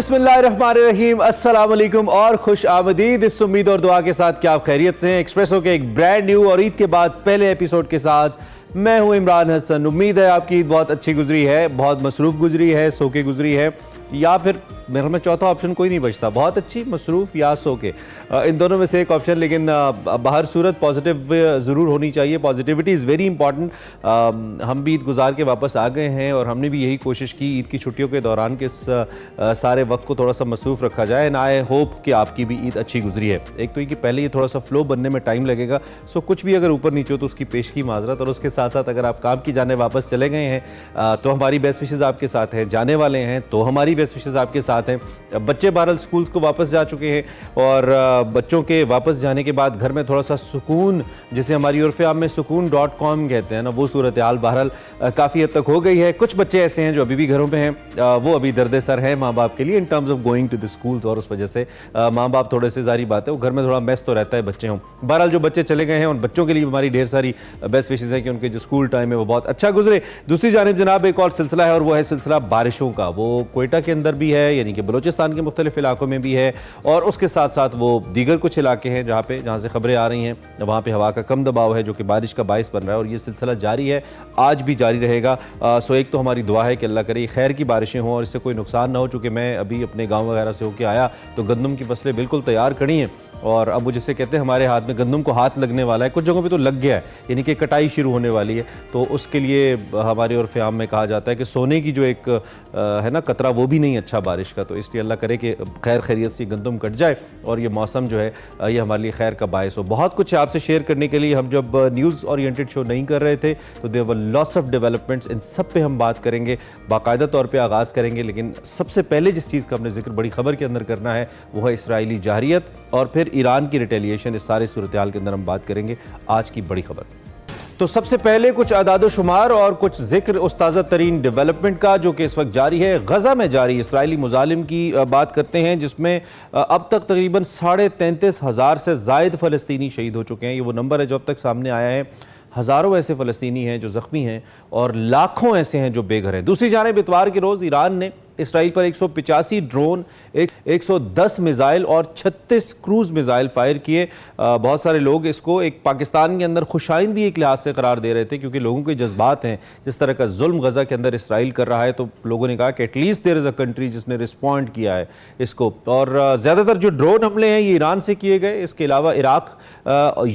बिस्मिल्लाहिर्रहमानिर्रहीम, अस्सलाम वालेकुम और खुश आमदीद। इस उम्मीद और दुआ के साथ कि आप खैरियत से हैं। एक्सप्रेसो के एक ब्रांड न्यू और ईद के बाद पहले एपिसोड के साथ मैं हूं इमरान हसन। उम्मीद है आपकी ईद बहुत अच्छी गुजरी है, बहुत मसरूफ़ गुजरी है, सो के गुजरी है, या फिर मेरे में चौथा ऑप्शन कोई नहीं बचता, बहुत अच्छी, मसरूफ़ या सो के, इन दोनों में से एक ऑप्शन। लेकिन बाहर सूरत पॉजिटिव ज़रूर होनी चाहिए। Positivity is very important. हम भी ईद गुजार के वापस आ गए हैं और हमने भी यही कोशिश की ईद की छुट्टियों के दौरान कि सारे वक्त को थोड़ा सा मसरूफ़ रखा जाए। एंड आई होप कि आपकी भी ईद अच्छी गुजरी है। एक तो ये कि पहले ये थोड़ा सा फ्लो बनने में टाइम लगेगा, सो कुछ भी अगर ऊपर नीचे हो तो उसकी पेश की माजरत। और उसके साथ साथ अगर आप काम की जाने वापस चले गए हैं तो हमारी बेस्ट विशेज़ आपके साथ हैं, जाने वाले हैं तो हमारी बेस्ट विशेज़ आपके साथ हैं। बच्चे बहरहाल स्कूल्स को वापस जा चुके हैं और बच्चों के वापस जाने के बाद घर में थोड़ा सा सुकून, जिसे हमारी उर्फ़-ए-आम में सुकून.com कहते हैं ना, वो सूरत हाल बहरहाल काफ़ी हद तक हो गई है। कुछ बच्चे ऐसे हैं जो अभी भी घरों पे हैं, वो अभी दर्द सर हैं माँ बाप के लिए in terms of going to the schools, और उस वजह से माँ बाप थोड़े से जारी बात है, वो घर में थोड़ा मेस तो रहता है बच्चे हों। बहरहाल जो बच्चे चले गए हैं उन बच्चों के लिए हमारी ढेर सारी बेस्ट विशेज़ है कि उनके जो स्कूल टाइम है वो बहुत अच्छा गुजरे। दूसरी जानिब जनाब एक और सिलसिला है और वो है सिलसिला बारिशों का। वो कोयटा के अंदर भी है, यानी कि बलोचिस्तान के मुख्तलिफ इलाकों में भी है, और उसके साथ साथ वो दीगर कुछ इलाके हैं जहाँ से खबरें आ रही हैं, वहाँ पे हवा का कम दबाव है जो कि बारिश का बायस बन रहा है, और ये सिलसिला जारी है, आज भी जारी रहेगा। सो एक तो हमारी दुआ है कि अल्लाह करे खैर की बारिशें हों और इससे कोई नुकसान ना हो। चूँकि मैं अभी अपने गाँव वगैरह से होकर आया तो गंदम की फसलें बिल्कुल तैयार खड़ी हैं, और अब वो जिसे कहते हैं हमारे हाथ में गंदम को हाथ लगने वाला है, कुछ जगहों पे तो लग गया है, यानी कि कटाई शुरू होने वाली है। तो उसके लिए हमारे उर्फ़-ए-आम में कहा जाता है कि सोने की जो एक है ना कतरा, वो भी नहीं अच्छा बारिश का। तो इसलिए अल्लाह करे कि खैर खैरियत से गंदम कट जाए और ये मौसम जो है ये हमारे लिए खैर का बायस हो। बहुत कुछ आपसे शेयर करने के लिए। हम जब न्यूज़ ओरिएंटेड शो नहीं कर रहे थे तो there were lots of developments, इन सब पे हम बात करेंगे, बाकायदा तौर पे आगाज़ करेंगे। लेकिन सबसे पहले जिस चीज़ का हमने जिक्र बड़ी खबर के अंदर करना है वो है इसराइली जारहियत और फिर ईरान की रिटेलिएशन। इस सारे सूरत हाल के अंदर हम बात करेंगे आज की बड़ी खबर। तो सबसे पहले कुछ आदाद शुमार और कुछ जिक्र उस ताज़ा तरीन डेवलपमेंट का जो कि इस वक्त जारी है। गज़ा में जारी इसराइली मुजालिम की बात करते हैं, जिसमें अब तक तकरीबन 33,500 से ज़ायद फ़लस्तीनी शहीद हो चुके हैं। ये वो नंबर है जो अब तक सामने आया है। हज़ारों ऐसे फ़लस्तीनी हैं जो ज़ख्मी हैं और लाखों ऐसे हैं जो बेघर हैं। दूसरी जानिब इतवार के रोज़ ईरान ने इसराइल पर 185 ड्रोन, 110 मिज़ाइल और 36 क्रूज़ मिज़ाइल फायर किए। बहुत सारे लोग इसको एक पाकिस्तान के अंदर खुशाइन भी एक लिहाज से करार दे रहे थे, क्योंकि लोगों के जज्बात हैं। जिस तरह का जुल्म गज़ा के अंदर इसराइल कर रहा है तो लोगों ने कहा कि at least there is a country जिसने रिस्पॉन्ड किया है इसको। और ज़्यादातर जो ड्रोन हमले हैं ये ईरान से किए गए। इसके अलावा इराक,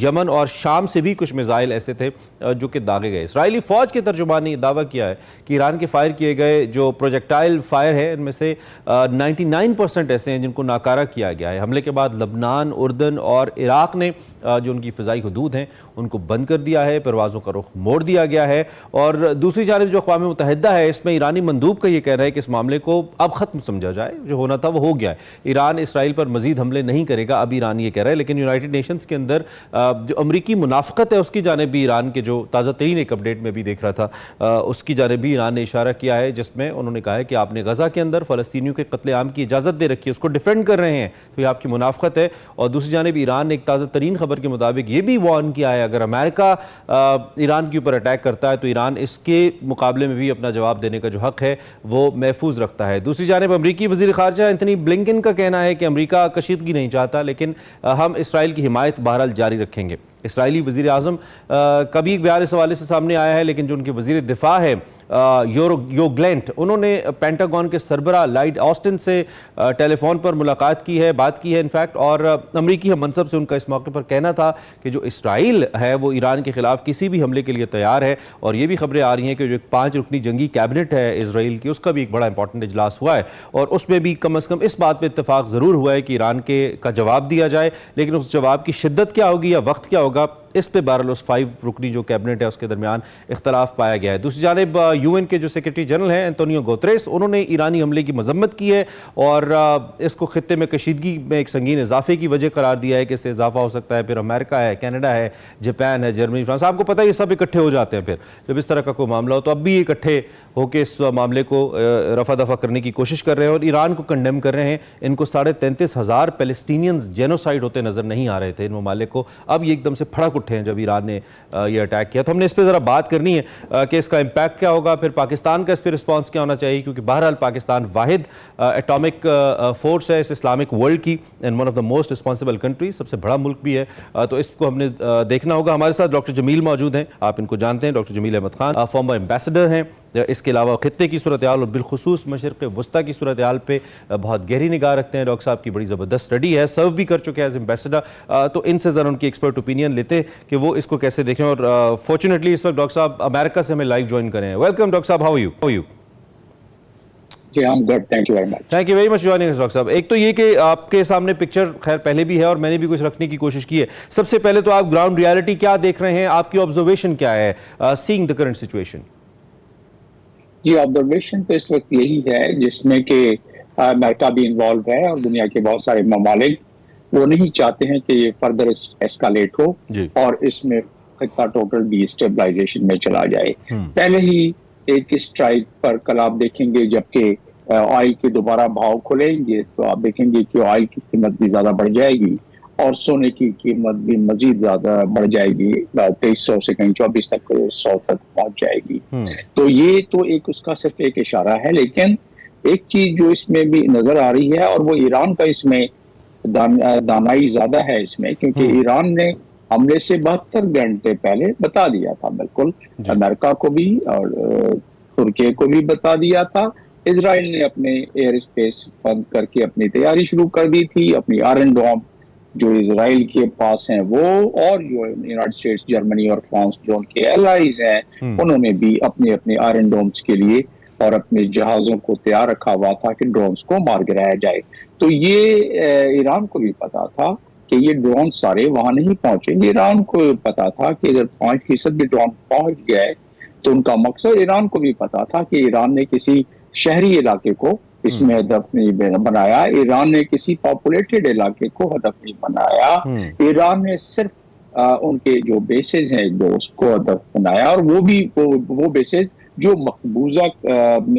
यमन और शाम से भी कुछ मिज़ाइल ऐसे थे जो कि दागे गए। इसराइली फ़ौज के तर्जुमान ने दावा किया है कि ईरान के फायर किए गए जो प्रोजेक्टाइल फायर है इनमें से 99% ऐसे हैं जिनको नाकारा किया गया है। हमले के बाद लबनान, उर्दन और इराक ने जो उनकी फ़िज़ाई हुदूद हैं उनको बंद कर दिया है, परवाज़ों का रुख मोड़ दिया गया है। और दूसरी जानिब जो अक़वाम मुत्तहिदा है इसमें ईरानी मंदूब का ये कहना है कि इस मामले को अब ख़त्म समझा जाए, जो होना था वो हो गया है। ईरान इसराइल पर मज़ीद हमले नहीं करेगा, अब ईरान ये कह रहा है। लेकिन यूनाइटेड नेशंस के अंदर जो अमरीकी मुनाफ़क़त है उसकी जानिब भी ईरान के जो ताज़ा तरीन एक अपडेट में भी देख रहा था उसकी जानिब भी ईरान ने इशारा किया है, जिसमें उन्होंने कहा है कि आपने गज़ा के अंदर फ़लस्तीनियों के कत्लेआम की इजाज़त दे रखी है, उसको डिफेंड कर रहे हैं, तो ये आपकी मुनाफ़क़त है। और दूसरी जानिब ईरान ने एक ताज़ा तरीन खबर के मुताबिक ये भी वार्न किया है अगर अमेरिका ईरान के ऊपर अटैक करता है तो ईरान इसके मुकाबले में भी अपना जवाब देने का जो हक़ है वो महफूज रखता है। दूसरी जानिब अमरीकी वज़ीर ख़ारजा एंथनी ब्लिंकन का कहना है कि अमरीका कशीदगी नहीं चाहता, लेकिन हम इसराइल की हिमायत बहरहाल जारी रखेंगे। इसराइली वज़ीर आज़म का भी एक बयान इस हवाले से सामने आया है, लेकिन जो उनके वज़ीर दिफा है यो ग्लेंट, उन्होंने पेंटागन के सरबरा लाइड ऑस्टिन से टेलीफोन पर मुलाकात की है, बात की है इनफैक्ट। और अमरीकी मनसब से उनका इस मौके पर कहना था कि जो इसराइल है वो ईरान के ख़िलाफ़ किसी भी हमले के लिए तैयार है। और ये भी खबरें आ रही हैं कि जो एक 5 रुकनी जंगी कैबिनेट है इसराइल की, उसका भी एक बड़ा इंपॉर्टेंट इजलास हुआ है और उसमें भी कम अज़ कम इस बात पर इत्तेफाक ज़रूर हुआ है कि ईरान का जवाब दिया जाए। लेकिन उस जवाब की शिद्दत क्या होगी या वक्त क्या होगा, इस पे बहरहाल उस 5 रुकनी जो कैबिनेट है उसके दरमियान इख्तलाफ पाया गया है। दूसरी जानिब यूएन के जो सेक्रेटरी जनरल हैं एंटोनियो गुतेरेस, उन्होंने ईरानी हमले की मजम्मत की है और इसको खित्ते में कशीदगी में एक संगीन इजाफे की वजह करार दिया है कि इससे इजाफा हो सकता है। फिर अमेरिका है, कनाडा है, जापान है, जर्मनी, फ्रांस, आपको पता है ये सब इकट्ठे हो जाते हैं फिर जब इस तरह का कोई मामला हो। तो अब भी इकट्ठे होकर इस मामले को रफा दफा करने की कोशिश कर रहे हैं और ईरान को कंडेम कर रहे हैं। इनको 33,500 पैलेस्टीनियंस जेनोसाइड होते नजर नहीं आ रहे थे इन ममालिक को, अब ये एकदम से फड़क उठे हैं जब ईरान ने ये अटैक किया। तो हमने इस पर ज़रा बात करनी है कि इसका इम्पैक्ट क्या होगा, फिर पाकिस्तान का इस पर रिस्पॉन्स क्या होना चाहिए, क्योंकि बहरहाल पाकिस्तान वाहिद एटॉमिक फोर्स है इस इस्लामिक वर्ल्ड की and one of the most responsible countries, सबसे बड़ा मुल्क भी है। तो इसको हमने देखना होगा। हमारे साथ डॉक्टर जमील मौजूद हैं, आप इनको जानते हैं, doctor Jamil Ahmed Khan former ambassador हैं। इसके अलावा खित्ते की सूरत हाल और बिलखुसूस मशरिक़ वस्ता की सूरत हाल पे बहुत गहरी निगाह रखते हैं। डॉक्टर साहब की बड़ी ज़बरदस्त स्टडी है, सर्व भी कर चुके हैं एज एम्बेसडर। तो इनसे ज़रा उनकी एक्सपर्ट ओपिनियन लेते कि वो इसको कैसे देखें। और फॉर्चुनेटली इस वक्त डॉक्टर साहब अमेरिका से हमें लाइव ज्वाइन करें। वेलकम डॉक्टर साहब, how are you? Thank you very much joining us doctor साहब। एक तो ये कि आपके सामने पिक्चर खैर पहले भी है और मैंने भी कुछ रखने की कोशिश की है। सबसे पहले तो आप ग्राउंड रियलिटी क्या देख रहे हैं, आपकी ऑब्जर्वेशन क्या है सीइंग द करंट सिचुएशन? जी, ऑब्जर्वेशन तो इस वक्त यही है जिसमें कि अमेरिका भी इन्वॉल्व है और दुनिया के बहुत सारे ममालिक वो नहीं चाहते हैं कि ये फर्दर एस्कालेट हो और इसमें खित्ता टोटल डिस्टेबलाइजेशन में चला जाए। पहले ही एक स्ट्राइक पर कल आप देखेंगे जबकि ऑयल के दोबारा भाव खुलेंगे तो आप देखेंगे कि ऑयल की कीमत भी ज्यादा बढ़ जाएगी और सोने की कीमत भी मजीद ज्यादा बढ़ जाएगी, 2300 से कहीं 24 तक 100 तक पहुंच जाएगी। तो ये तो एक उसका सिर्फ एक इशारा है, लेकिन एक चीज जो इसमें भी नजर आ रही है और वो ईरान का इसमें दानाई ज्यादा है इसमें, क्योंकि ईरान ने हमले से 72 घंटे पहले बता दिया था, बिल्कुल अमेरिका को भी और तुर्की को भी बता दिया था। इजराइल ने अपने एयर स्पेस बंद करके अपनी तैयारी शुरू कर दी थी। अपनी आयरन डोम जो इजराइल के पास हैं वो और जो यूनाइटेड स्टेट्स, जर्मनी और फ्रांस जो उनके एलाइज हैं उन्होंने भी अपने अपने आयरन डोम्स के लिए और अपने जहाजों को तैयार रखा हुआ था कि ड्रोन्स को मार गिराया जाए। तो ये ईरान को भी पता था कि ये ड्रोन सारे वहां नहीं पहुंचेंगे। ईरान को पता था कि अगर 5% भी ड्रोन पहुंच गए तो उनका मकसद, ईरान को भी पता था कि ईरान ने किसी शहरी इलाके को इसमें हदफ नहीं बनाया, ईरान ने किसी पॉपुलेटेड इलाके को हदफ नहीं बनाया, ईरान ने सिर्फ उनके जो बेसेस हैं जो उसको हदफ बनाया और वो भी वो बेसेस जो मकबूजा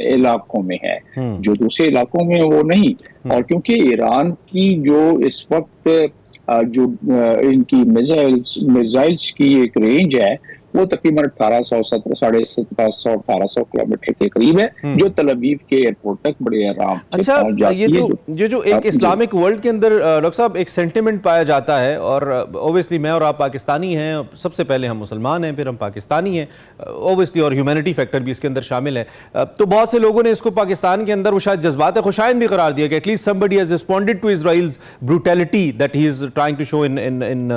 इलाकों में है, जो दूसरे इलाकों में वो नहीं। और क्योंकि ईरान की जो इस वक्त जो इनकी मिसाइल्स की एक रेंज है वो तकरीबन 1800 किलोमीटर के करीब है, जो तल अवीव के एयरपोर्ट तक बड़े आराम से पहुंच जाती है। ये जो एक इस्लामिक वर्ल्ड के अंदर डॉक्टर साहब एक सेंटिमेंट पाया जाता है, और ऑब्वियसली मैं और आप पाकिस्तानी हैं, सबसे पहले हम मुसलमान हैं, फिर हम पाकिस्तानी हैं ऑब्वियसली, और ह्यूमैनिटी फैक्टर भी इसके अंदर शामिल है। तो बहुत से लोगों ने इसको पाकिस्तान के अंदर वो शायद जज्बात खुशाइन भी करार दिया कि at least somebody has responded to Israel's brutality that he is trying to show in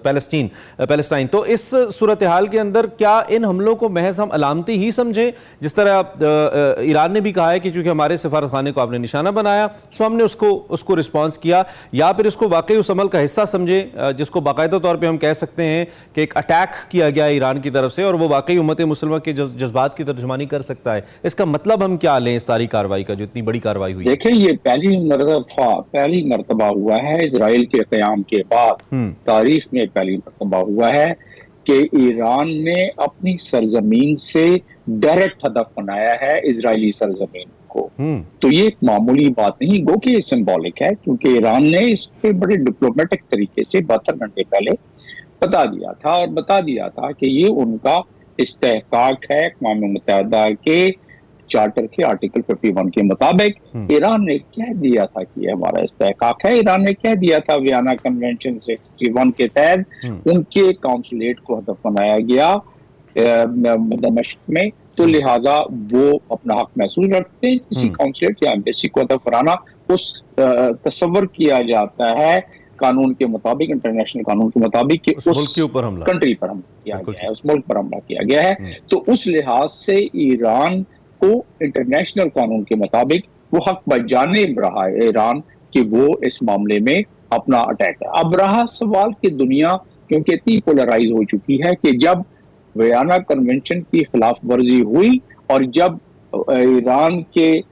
Palestine. तो इस सूरत हाल के अंदर क्या इन हमलों को महज हम अलामती ही समझें, जिस तरह ईरान ने भी कहा है कि चूंकि हमारे सफारत खाने को आपने निशाना बनाया सो हमने उसको रिस्पॉन्स किया, या फिर इसको वाकई उस अमल का हिस्सा समझें जिसको बाकायदा तौर पे हम कह सकते हैं कि एक अटैक किया गया ईरान की तरफ से और वो वाकई उम्मत मुसलमान के जज्बात की तर्जुमानी कर सकता है? इसका मतलब हम क्या लें इस सारी कार्रवाई का, जो इतनी बड़ी कार्रवाई हुई? देखिए, ये पहली मर्तबा हुआ है इजराइल के क़याम के बाद, तारीख में पहली मर्तबा हुआ है कि ईरान ने अपनी सरजमीन से डायरेक्ट हदफ बनाया है इजरायली सरजमीन को। तो ये एक मामूली बात नहीं, गो कि ये सिंबॉलिक है, क्योंकि ईरान ने इस पे बड़े डिप्लोमेटिक तरीके से 72 घंटे पहले बता दिया था, और बता दिया था कि ये उनका इस्तेहकाक है अक़वाम मुत्तहिदा के चार्टर के आर्टिकल 51 के मुताबिक। ईरान ने कह दिया था कि हमारा इस्तेहकाक है। ईरान ने कह दिया था वियना कन्वेंशन 61 के तहत उनके काउंसुलेट को हदफ बनाया गया दमिश्क में, तो लिहाजा वो अपना हक महसूस रखते हैं। किसी काउंसुलेट या एम्बेसी को हदफ बनाना उस तस्वर किया जाता है कानून के मुताबिक, इंटरनेशनल कानून के मुताबिक कि उस मुल्क के ऊपर हमला, कंट्री पर हमला किया गया है, उस मुल्क पर हमला किया गया है। तो उस लिहाज से ईरान को इंटरनेशनल कानून के मुताबिक वो हक बजानिब रहा है ईरान कि वो इस मामले में अपना अटैक है। अब रहा सवाल कि दुनिया क्योंकि इतनी पोलराइज हो चुकी है कि जब वियना कन्वेंशन की खिलाफ वर्जी हुई और जब ईरान के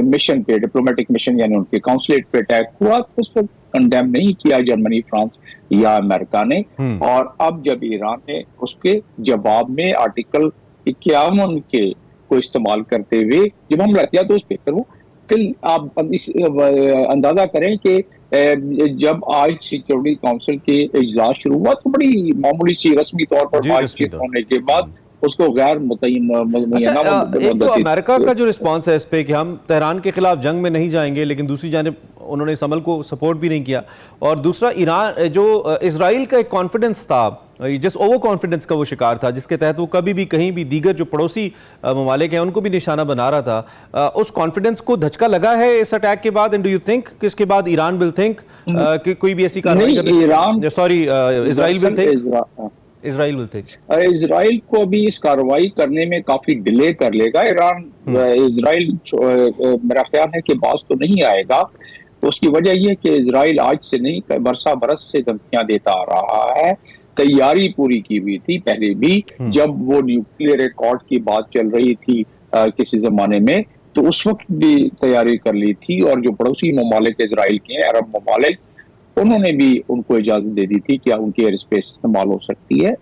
मिशन पे, डिप्लोमेटिक मिशन यानी उनके काउंसुलेट पे अटैक हुआ, तो उसको कंडेम नहीं किया जर्मनी, फ्रांस या अमेरिका ने। और अब जब ईरान ने उसके जवाब में आर्टिकल 51 के को इस्तेमाल करते हुए जब हमला किया तो उस पर वो आप इस अंदाजा करें कि जब आज सिक्योरिटी काउंसिल के इजलास शुरू हुआ तो बड़ी मामूली सी रस्मी तौर पर बातचीत होने के बाद उसको गैर एक तो अमेरिका का जो रिस्पांस है इस पे कि हम तेहरान के खिलाफ जंग में नहीं जाएंगे, लेकिन दूसरी जानिब उन्होंने इस अमल को सपोर्ट भी नहीं किया। और दूसरा ईरान जो इजराइल का एक कॉन्फिडेंस था, जिस ओवर कॉन्फिडेंस का वो शिकार था, जिसके तहत वो कभी भी कहीं भी दीगर जो पड़ोसी ममालिक हैं उनको भी निशाना बना रहा था, उस कॉन्फिडेंस को धचका लगा है इस अटैक के बाद। एंड डू यू थिंक कि इसके बाद ईरान विल थिंक कि कोई भी ऐसी कार्रवाई इजराइल विल थिंक इजराइल को अभी इस कार्रवाई करने में काफी डिले कर लेगा ईरान। इजराइल मेरा ख्याल है कि बात तो नहीं आएगा। तो उसकी वजह यह है कि इजराइल आज से नहीं बरसा बरस से धमकियां देता आ रहा है। तैयारी पूरी की हुई थी पहले भी, जब वो न्यूक्लियर रिकॉर्ड की बात चल रही थी किसी जमाने में, तो उस वक्त भी तैयारी कर ली थी। और जो पड़ोसी ममालिक इजराइल के हैं, अरब ममालिक, उन्होंने भी उनको इजाजत दे दी थी कि उनकी एयर स्पेस इस्तेमाल हो सकती है।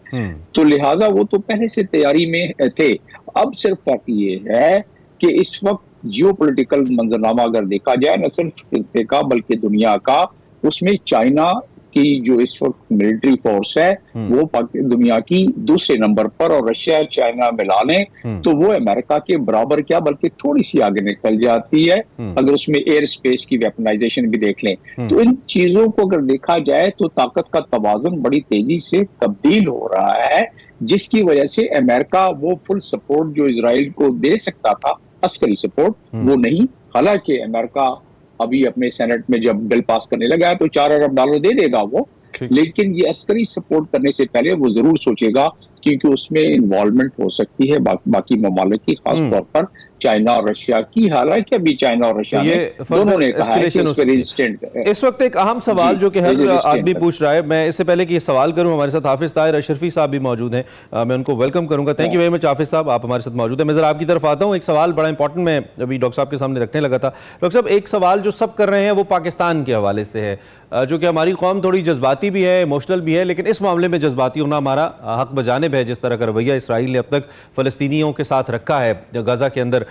तो लिहाजा वो तो पहले से तैयारी में थे। अब सिर्फ फर्क ये है कि इस वक्त जियोपॉलिटिकल मंजरनामा अगर देखा जाए, न सिर्फ हिस्से का बल्कि दुनिया का, उसमें चाइना की जो इस वक्त मिलिट्री फोर्स है वो दुनिया की दूसरे नंबर पर, और रशिया चाइना मिला लें तो वो अमेरिका के बराबर क्या बल्कि थोड़ी सी आगे निकल जाती है। अगर उसमें एयर स्पेस की वेपनाइजेशन भी देख लें, तो इन चीजों को अगर देखा जाए तो ताकत का तवाजुन बड़ी तेजी से तब्दील हो रहा है, जिसकी वजह से अमेरिका वो फुल सपोर्ट जो इजराइल को दे सकता था, अस्करी सपोर्ट, वो नहीं। हालांकि अमेरिका अभी अपने सेनेट में जब बिल पास करने लगा है तो $4 अरब दे देगा वो, लेकिन ये अस्करी सपोर्ट करने से पहले वो जरूर सोचेगा, क्योंकि उसमें इन्वॉल्वमेंट हो सकती है बाकी ममालिक की, खास तौर पर चाइना और रशिया की। हालांकि अभी चाइना और रशिया दोनों ने कहा है कि इस वक्त एक अहम सवाल जो कि हर आदमी पूछ रहा है, मैं इससे पहले कि ये सवाल करूं, हमारे साथ हाफिज ताहिर अशरफी साहब भी मौजूद हैं, मैं उनको वेलकम करूंगा। थैंक यू वेरी मच हाफिज साहब, आप हमारे साथ मौजूद हैं। मैं जरा आपकी तरफ आता हूं। एक सवाल बड़ा इंपॉर्टेंट मैं अभी डॉक्टर साहब के सामने रखने लगा था। डॉक्टर साहब, एक सवाल जो सब कर रहे हैं वो पाकिस्तान के हवाले से है, जो कि हमारी कौम थोड़ी जज्बाती भी है, इमोशनल भी है, लेकिन इस मामले में जज्बाती होना हमारा हक बजानिब है, जिस तरह का रवैया इसराइल ने अब तक फलस्तीनियों के साथ रखा है गजा के अंदर।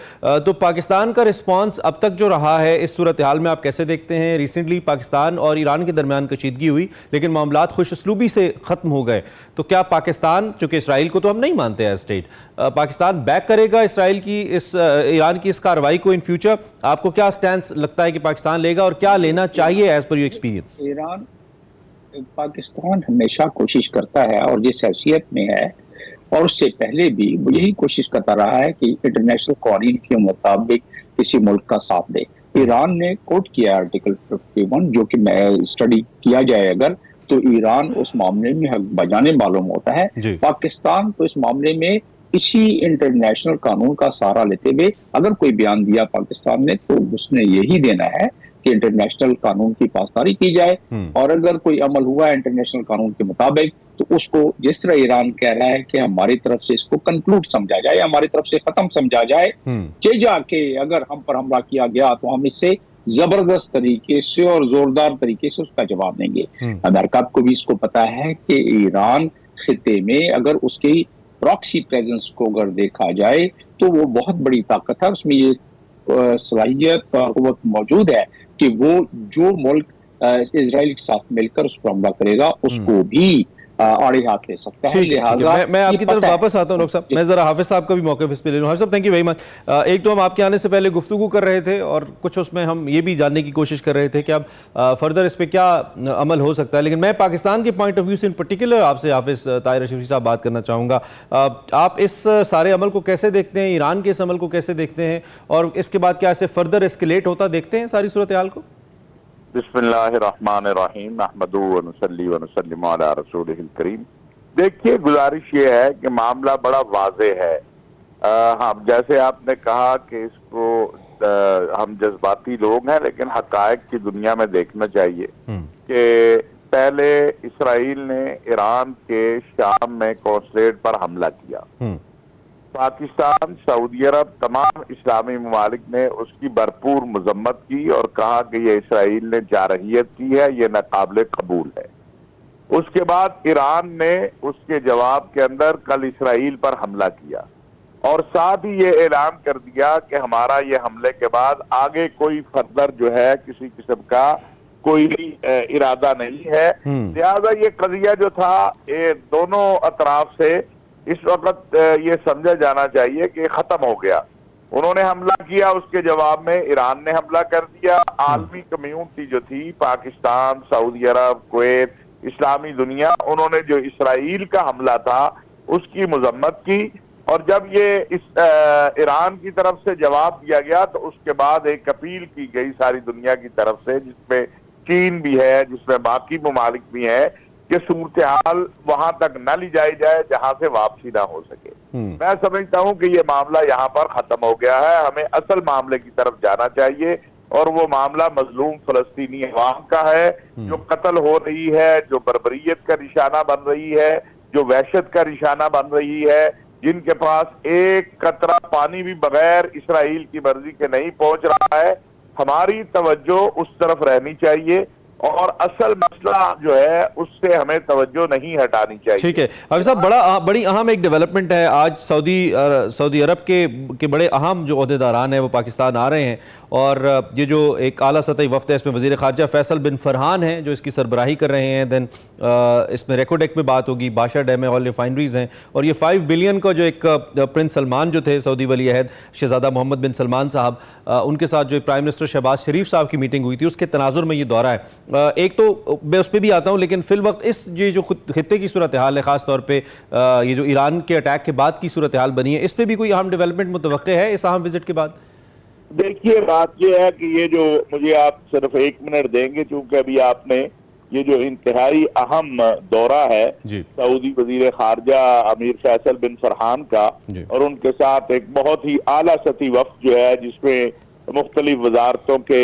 तो पाकिस्तान का रिस्पांस अब तक जो रहा है, इस सूरत हाल में आप कैसे देखते हैं? रिसेंटली पाकिस्तान और ईरान के दरमियान कशीदगी हुई, लेकिन मामलात खुशउस्लूबी से खत्म हो गए। तो क्या पाकिस्तान, चूंकि इसराइल को तो हम नहीं मानते हैं स्टेट, पाकिस्तान बैक करेगा इसराइल की ईरान की इस कार्रवाई को इन फ्यूचर? आपको क्या स्टैंड लगता है कि पाकिस्तान लेगा और क्या लेना चाहिए as per your experience? Pakistan हमेशा कोशिश करता है और जिस हैसियत में है, और उससे पहले भी वो यही कोशिश करता रहा है कि इंटरनेशनल कानून के मुताबिक किसी मुल्क का साथ दे। ईरान ने कोट किया आर्टिकल 51, जो कि मैं स्टडी किया जाए अगर, तो ईरान उस मामले में हक बजाने मालूम होता है। पाकिस्तान तो इस मामले में इसी इंटरनेशनल कानून का सहारा लेते हुए अगर कोई बयान दिया पाकिस्तान ने, तो उसने यही देना है कि इंटरनेशनल कानून की पासदारी की जाए, और अगर कोई अमल हुआ इंटरनेशनल कानून के मुताबिक तो उसको, जिस तरह ईरान कह रहा है कि हमारी तरफ से इसको कंक्लूड समझा जाए, हमारी तरफ से खत्म समझा जाए, जाके अगर हम पर हमला किया गया तो हम इससे जबरदस्त तरीके से और जोरदार तरीके से उसका जवाब देंगे। अमेरिका को भी इसको पता है कि ईरान खिते में अगर उसकी प्रॉक्सी प्रेजेंस को अगर देखा जाए तो वो बहुत बड़ी ताकत है, उसमें ये सलाहियत और कुव्वत मौजूद है कि वो जो मुल्क इजराइल के साथ मिलकर उस पर हमला करेगा उसको भी आड़े हाथ ले सकता है। लिहाजा मैं आपकी तरफ वापस आता हूं डॉक्टर साहब, मैं जरा हाफिज साहब का भी मौके इस पे ले लूं। हाफिज साहब, थैंक यू वेरी मच। एक तो हम आपके आने से पहले गुफ्तगू कर रहे थे और कुछ उसमें हम ये भी जानने की कोशिश कर रहे थे कि अब फर्दर इस पे क्या अमल हो सकता है, लेकिन मैं पाकिस्तान के पॉइंट ऑफ व्यू से इन पर्टिकुलर आपसे हाफिज ताहिर अशरफी साहब बात करना चाहूँगा। आप इस सारे अमल को कैसे देखते हैं, ईरान के इस अमल को कैसे देखते हैं, और इसके बाद क्या ऐसे फर्दर एस्केलेट होता देखते हैं सारी सूरत हाल को? बिस्मिल्लाहिर्रहमानिर्रहीम, नहमदुहु व नुसल्ली व नुसल्लिमु अला रसूलिहिल करीम। देखिए, गुजारिश ये है कि मामला बड़ा वाज़े है। हम जैसे आपने कहा कि इसको हम जज्बाती लोग हैं, लेकिन हकायक की दुनिया में देखना चाहिए कि पहले इसराइल ने ईरान के शाम में कॉन्सुलेट पर हमला किया। पाकिस्तान, सऊदी अरब, तमाम इस्लामी ममालिक ने उसकी भरपूर मजम्मत की और कहा कि ये इसराइल ने जारहियत की है, ये नाकाबिले कबूल है। उसके बाद ईरान ने उसके जवाब के अंदर कल इसराइल पर हमला किया और साथ ही ये ऐलान कर दिया कि हमारा ये हमले के बाद आगे कोई फर्दर जो है किसी किस्म का कोई इरादा नहीं है। लिहाजा ये कजिया जो था ये दोनों अतराफ से इस वक्त ये समझा जाना चाहिए कि खत्म हो गया। उन्होंने हमला किया, उसके जवाब में ईरान ने हमला कर दिया। आलमी कम्युनिटी जो थी, पाकिस्तान, सऊदी अरब, कुवैत, इस्लामी दुनिया, उन्होंने जो इसराइल का हमला था उसकी मजम्मत की। और जब ये इस ईरान की तरफ से जवाब दिया गया तो उसके बाद एक अपील की गई सारी दुनिया की तरफ से, जिसमें चीन भी है, जिसमें बाकी ममालिक भी है, कि सूरत हाल वहां तक न ले जाई जाए जहां से वापसी ना हो सके। मैं समझता हूं कि ये मामला यहाँ पर खत्म हो गया है। हमें असल मामले की तरफ जाना चाहिए और वो मामला मजलूम फलस्तीनी अवाम का है, जो कत्ल हो रही है, जो बर्बरियत का निशाना बन रही है, जो वहशत का निशाना बन रही है, जिनके पास एक कतरा पानी भी बगैर इसराइल की मर्जी के नहीं पहुंच रहा है। हमारी तवज्जो उस तरफ रहनी चाहिए और असल मसला जो है उससे हमें तवज्जो नहीं हटानी चाहिए। ठीक है हाफिज साहब, बड़ी अहम एक डेवलपमेंट है। आज सऊदी अरब के बड़े अहम जो ओहदेदारान हैं वो पाकिस्तान आ रहे हैं और ये जो एक आला सतही वफ्द है इसमें वज़ीर ख़ारजा फैसल बिन फरहान हैं जो इसकी सरबराही कर रहे हैं। देन इसमें रेकोडेक में बात होगी, बाशा डैम में ऑयल रिफाइनरीज हैं और ये 5 बिलियन का जो एक प्रिंस सलमान जो थे सऊदी वली अहद शहजादा मोहम्मद बिन सलमान साहब, उनके साथ जो प्राइम मिनिस्टर शहबाज शरीफ साहब की मीटिंग हुई थी उसके तनाजुर में ये दौरा है। एक तो मैं उस पर भी आता हूँ, लेकिन फिल वक्त इस ये जो खित्ते की सूरत हाल है, ख़ास तौर पे ये जो ईरान के अटैक के बाद की सूरत हाल बनी है, इस पर भी कोई अहम डेवलपमेंट मुतवक्के है इस अहम विजिट के बाद? देखिए, बात यह है कि ये जो मुझे आप सिर्फ 1 मिनट देंगे, चूंकि अभी आपने ये जो इंतहाई अहम दौरा है सऊदी वजीर खारजा अमीर फैसल बिन फरहान का और उनके साथ एक बहुत ही आला सतही वफ्द जो है जिसमें मुख्तलिफ वजारतों के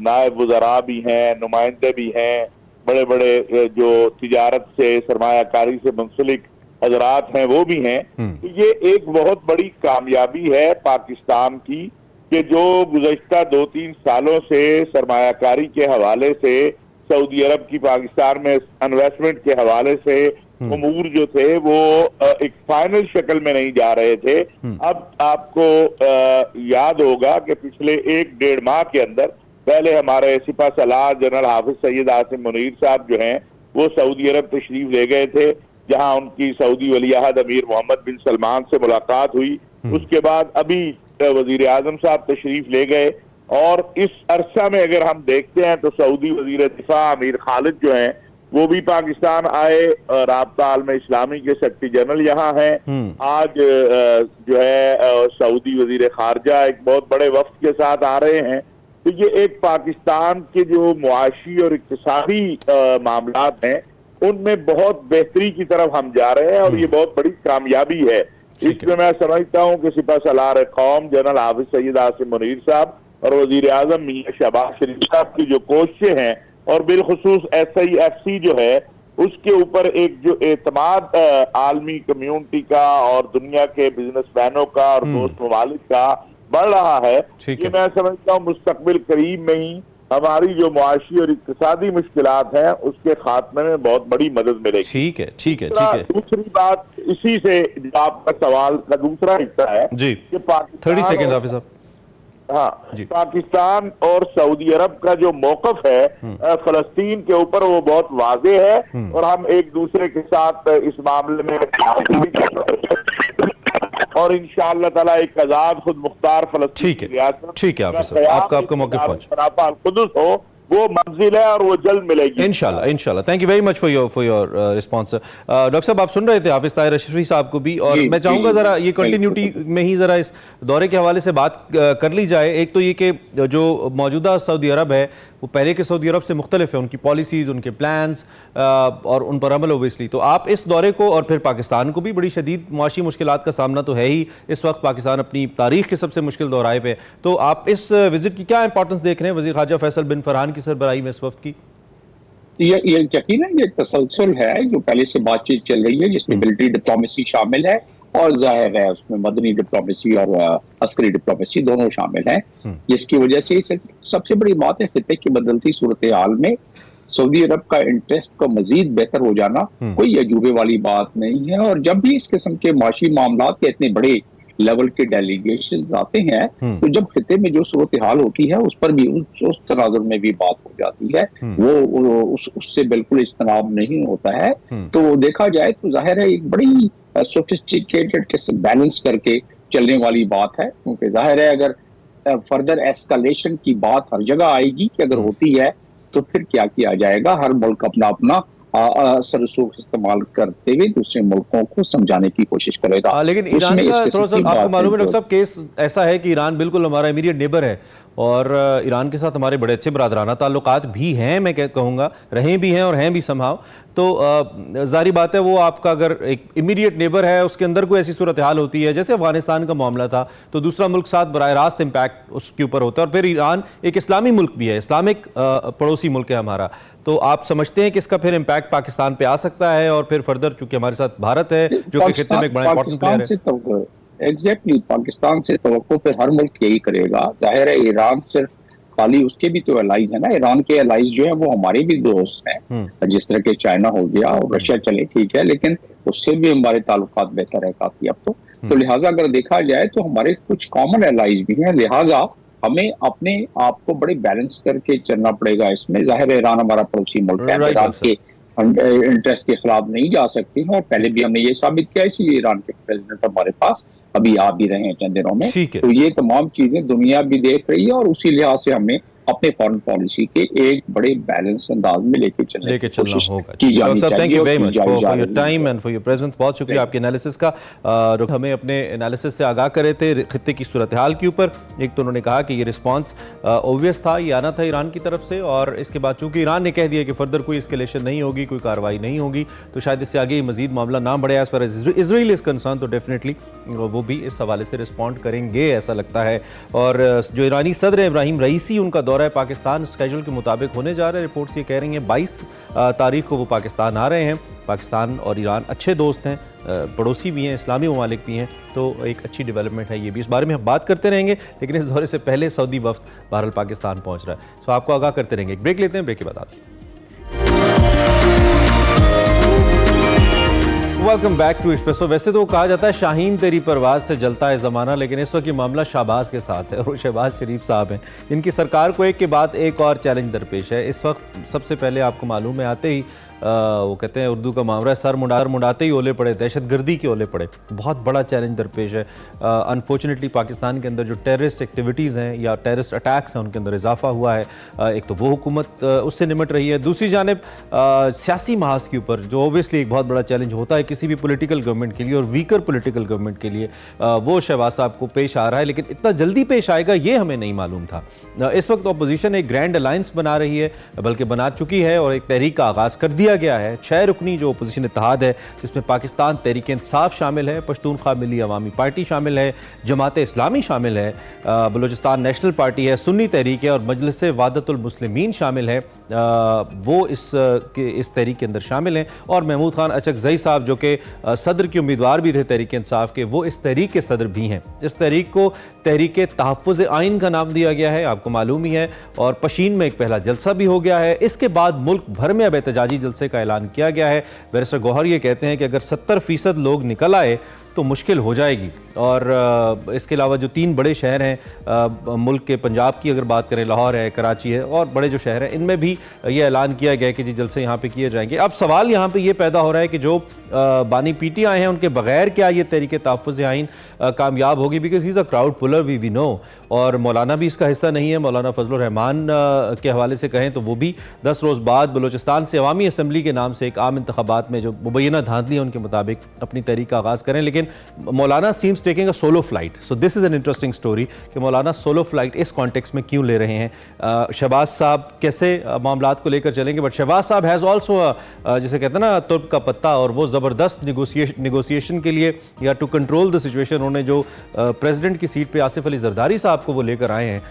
नायब वज़रा भी हैं, नुमाइंदे भी हैं, बड़े बड़े जो तिजारत से सरमायाकारी से मुंसलिक हजरात हैं वो भी हैं। तो ये एक बहुत बड़ी कामयाबी है पाकिस्तान की कि जो गुज़श्ता 2-3 सालों से सरमायाकारी के हवाले से, सऊदी अरब की पाकिस्तान में इन्वेस्टमेंट के हवाले से उमूर जो थे वो एक फाइनल शक्ल में नहीं जा रहे थे। अब आपको याद होगा कि पिछले 1-1.5 माह के अंदर पहले हमारे सिपा सलार जनरल हाफिज सैयद आसिम मुनीर साहब जो हैं वो सऊदी अरब तशरीफ ले गए थे, जहां उनकी सऊदी वली अहद अमीर मोहम्मद बिन सलमान से मुलाकात हुई। उसके बाद अभी वजीर आजम साहब तशरीफ ले गए और इस अरसा में अगर हम देखते हैं तो सऊदी वजीर दिफा अमीर खालिद जो हैं वो भी पाकिस्तान आए, राब्ता आलम इस्लामी के सेक्रेटरी जनरल यहाँ हैं। आज जो है सऊदी वजीर खारजा एक बहुत बड़े वफ्द के साथ आ रहे हैं। तो ये एक पाकिस्तान के जो मुआशी और इक्तिसादी मामलात हैं उनमें बहुत बेहतरी की तरफ हम जा रहे हैं और ये बहुत बड़ी कामयाबी है। इसमें मैं समझता हूँ कि सिपा सलार कौम जनरल हाफिज सैयद आसिम मुनीर साहब और वजीर आजम मियां शहबाज शरीफ साहब की जो कोशिशें हैं और बिलखुसूस SIFC जो है उसके ऊपर एक जो एतमाद आलमी कम्युनिटी का और दुनिया के बिजनेसमैनों का और दोस्त ममालिक का बढ़ रहा है, ये मैं समझता हूँ मुस्तकबिल करीब में ही हमारी जो मुआशी और इक्तिसादी मुश्किलात हैं उसके खात्मे में बहुत बड़ी मदद मिलेगी। ठीक है, ठीक है, ठीक है। दूसरी बात इसी से आपका सवाल का दूसरा हिस्सा है जी कि पाकिस्तान 30 सेकंड हाफिज साहब। हाँ, पाकिस्तान और सऊदी अरब का जो मौकफ है फलस्तीन के ऊपर वो बहुत वाज़ेह है और हम एक दूसरे के साथ इस मामले में और इंशाअल्लाह ताला एक आजाद खुद मुख्तार फलस्तीन ठीक है हाफिज साहब, आपका मौके पहुंच खुदूस हो वो मंजिल है और वो जल्द मिलेगी इंशाल्लाह। Thank you very much for your response. Doctor साहब, आप सुन रहे थे हाफिज ताहिर अशरफी साहब को भी और मैं चाहूंगा जरा ये कंटिन्यूटी में ही जरा इस दौरे के हवाले से बात कर ली जाए। एक तो ये कि जो मौजूदा सऊदी अरब है वो पहले के सऊदी अरब से मुख्तलिफ है, उनकी पॉलिसीज़, उनके प्लान्स और उन पर अमल ओबियसली। तो आप इस दौरे को और फिर पाकिस्तान को भी बड़ी शदीद मुआशी मुश्किलात का सामना तो है ही, इस वक्त पाकिस्तान अपनी तारीख के सबसे मुश्किल दौराए पे, तो आप इस विजिट की क्या इंपॉर्टेंस देख रहे हैं वज़ीर ख़ारजा फैसल बिन फरहान की सरबराही में इस वक्त की? ये यकीनन ये तसलसल है जो पहले से बातचीत चल रही है जिसमें मिलिट्री डिप्लोमेसी शामिल है और जाहिर है उसमें मदनी डिप्लोमेसी और अस्करी डिप्लोमेसी दोनों शामिल हैं, जिसकी वजह से सबसे बड़ी बात है खित्ते की बदलती सूरत हाल में सऊदी अरब का इंटरेस्ट का मजीद बेहतर हो जाना कोई अजूबे वाली बात नहीं है। और जब भी इस किस्म के माशी मामला के इतने बड़े लेवल के डेलीगेशन आते हैं, तो जब खिते में जो सूरत हाल होती है उस पर भी उस तनाजुर में भी बात हो जाती है, वो उससे बिल्कुल इज्तनाब नहीं होता है। तो देखा जाए तो जाहिर है एक बड़ी सोफिस्टिकेटेड बैलेंस करके चलने वाली बात है, क्योंकि जाहिर है अगर फर्दर एस्केलेशन की बात हर जगह आएगी कि अगर होती है तो फिर क्या किया जाएगा। हर मुल्क अपना अपना सरसूख इस्तेमाल करते हुए दूसरे मुल्कों को समझाने की कोशिश करेगा। लेकिन ईरान का थोड़ा सा आपको मालूम है डॉक्टर साहब, केस ऐसा है कि ईरान बिल्कुल हमारा इमीडिएट नेबर है और ईरान के साथ हमारे बड़े अच्छे बरादराना ताल्लुकात भी हैं, मैं कहूँगा रहे भी हैं और हैं भी समहाव। तो जारी बात है वो आपका अगर एक इमीडिएट नेबर है उसके अंदर कोई ऐसी सूरत हाल होती है जैसे अफगानिस्तान का मामला था, तो दूसरा मुल्क साथ बराह रास्त इम्पैक्ट उसके ऊपर होता है। और फिर ईरान एक इस्लामी मुल्क भी है, इस्लामिक पड़ोसी मुल्क है हमारा, तो आप समझते हैं कि इसका फिर इम्पैक्ट पाकिस्तान पे आ सकता है और फिर फर्दर चूंकि हमारे साथ भारत है जो कि खित्ते में एक बड़ा इंपॉर्टेंट प्लेयर है। एग्जैक्टली पाकिस्तान से तवक्को फिर हर मुल्क यही करेगा। जाहिर है ईरान सिर्फ खाली उसके भी तो एलाइज है ना, ईरान के एलाइज जो है वो हमारे भी दोस्त हैं, जिस तरह के चाइना हो गया और रशिया चले ठीक है, लेकिन उससे भी हमारे ताल्लुकात बेहतर है काफी अब तो लिहाजा अगर देखा जाए तो हमारे कुछ कॉमन एलाइज भी हैं, लिहाजा हमें अपने आप को बड़े बैलेंस करके चलना पड़ेगा इसमें। जाहिर है ईरान हमारा पड़ोसी मुल्क है, ईरान के इंटरेस्ट के खिलाफ नहीं जा सकती है और पहले भी हमने ये साबित किया, इसीलिए ईरान के प्रेसिडेंट हमारे पास अभी आ भी रहे हैं चंद दिनों में। तो ये तमाम चीजें दुनिया भी देख रही है और उसी लिहाज से हमें अपने फॉरेन पॉलिसी के एक बड़े बैलेंस अंदाज में लेके चलना होगा। Thank you very much for your time and for your presence. बहुत शुक्रिया आपके एनालिसिस का। हमें अपने एनालिसिस से आगाह करे थे खित्ते की सूरत हाल के ऊपर। एक तो उन्होंने कहा कि ये रिस्पांस ऑब्वियस था, ये आना था ईरान की तरफ से, और इसके बाद चूंकि ईरान ने कह दिया कि फर्दर कोई एस्केलेशन नहीं होगी, कोई कार्रवाई नहीं होगी, तो शायद इससे आगे मजीद मामला ना बढ़े। As far as Israel is concern तो डेफिनेटली वो भी इस हवाले से रिस्पॉन्ड करेंगे ऐसा लगता है। और जो ईरानी सदर इब्राहिम रईसी, उनका दौरा है पाकिस्तान स्केड्यूल के मुताबिक होने जा रहा है। रिपोर्ट्स ये कह रही हैं 22 तारीख को वो पाकिस्तान आ रहे हैं। पाकिस्तान और ईरान अच्छे दोस्त हैं, पड़ोसी भी हैं, इस्लामी ममालिक भी हैं, तो एक अच्छी डेवलपमेंट है ये भी। इस बारे में हम बात करते रहेंगे, लेकिन इस दौरे से पहले सऊदी वफ्द बहरहाल पाकिस्तान पहुंच रहा है, सो आपको आगाह करते रहेंगे। एक ब्रेक लेते हैं, ब्रेक के बाद आते हैं। Welcome back to Espresso. वैसे तो कहा जाता है शाहीन तेरी परवाज़ से जलता है ज़माना, लेकिन इस वक्त ये मामला शहबाज के साथ है और शहबाज शरीफ साहब हैं, इनकी सरकार को एक के बाद एक और चैलेंज दरपेश है। इस वक्त सबसे पहले आपको मालूम है आते ही वो कहते हैं उर्दू का मुहावरा है, सर मुंडाते ही ओले पड़े, दहशतगर्दी के ओले पड़े। बहुत बड़ा चैलेंज दरपेश है। अनफॉर्चुनेटली पाकिस्तान के अंदर जो टेररिस्ट एक्टिविटीज़ हैं या टेररिस्ट अटैक्स हैं उनके अंदर इजाफा हुआ है। एक तो वो हुकूमत उससे निमट रही है, दूसरी जानिब सियासी महाज के ऊपर जो ओबियसली एक बहुत बड़ा चैलेंज होता है किसी भी पॉलिटिकल गवर्नमेंट के लिए और वीकर पॉलिटिकल गवर्नमेंट के लिए, वो शहबाज साहब को पेश आ रहा है, लेकिन इतना जल्दी पेश आएगा ये हमें नहीं मालूम था। इस वक्त अपोजिशन एक ग्रैंड अलायंस बना रही है, बल्कि बना चुकी है, और एक तहरीक का आगाज़ कर दिया गया है। 6 रुकनी जो अपोजिशन इत्तेहाद है, जिसमें पाकिस्तान तहरीक इंसाफ शामिल है, पश्तूनख्वा मिली अवामी पार्टी शामिल है, जमात इस्लामी शामिल है, बलूचिस्तान नेशनल पार्टी है, सुन्नी तहरीक है और मजलिस वादतुल मुस्लिमीन शामिल है। वो इस तहरीक के अंदर शामिल हैं। और महमूद खान अचकजई साहब जो कि सदर के उम्मीदवार भी थे तहरीक इंसाफ के, वो इस तहरीक के सदर भी हैं। इस तहरीक को तहरीक तहफ़्फ़ुज़ आइन का नाम दिया गया है, आपको मालूम ही है, और पशीन में एक पहला जलसा भी हो गया है। इसके बाद मुल्क भर में अब एहतजाजी जलसे का ऐलान किया गया है। बैरिस्टर गौहर ये कहते हैं कि अगर 70% लोग निकल आए तो मुश्किल हो जाएगी। और इसके अलावा जो 3 बड़े शहर हैं मुल्क के, पंजाब की अगर बात करें, लाहौर है, कराची है, और बड़े जो शहर हैं इनमें भी ये ऐलान किया गया है कि जी जलसे यहाँ पे किए जाएंगे। अब सवाल यहाँ पे ये पैदा हो रहा है कि जो बानी पीटी आए हैं उनके बगैर क्या ये तहरीक तहफ़्फ़ुज़ आइन कामयाब होगी, because he is a crowd puller, we know. और मौलाना भी इसका हिस्सा नहीं है। मौलाना फजलुर रहमान के हवाले से कहें तो वो भी 10 रोज़ बाद बलूचिस्तान से अवामी असम्बली के नाम से एक आम इंतखाबात में जो मुबैना धांधली है उनके मुताबिक अपनी तहरीक का आगाज़ करें, लेकिन मौलाना seems taking a solo flight. So this is an interesting story कि मौलाना सोलो फ्लाइट इस कॉन्टेक्स्ट में क्यों ले रहे हैं। शहबाज साहब कैसे मामलात को लेकर चलेंगे, बट शहबाज साहब हैज़ ऑल्सो जिसे कहते हैं ना तुर्क का पत्ता, और वो ज़बरदस्त निगोसिएशन के लिए या टू कंट्रोल द सिचुएशन उन्होंने जो प्रेसिडेंट की सीट पर आसिफ अली जरदारी साहब को वो लेकर आए हैं,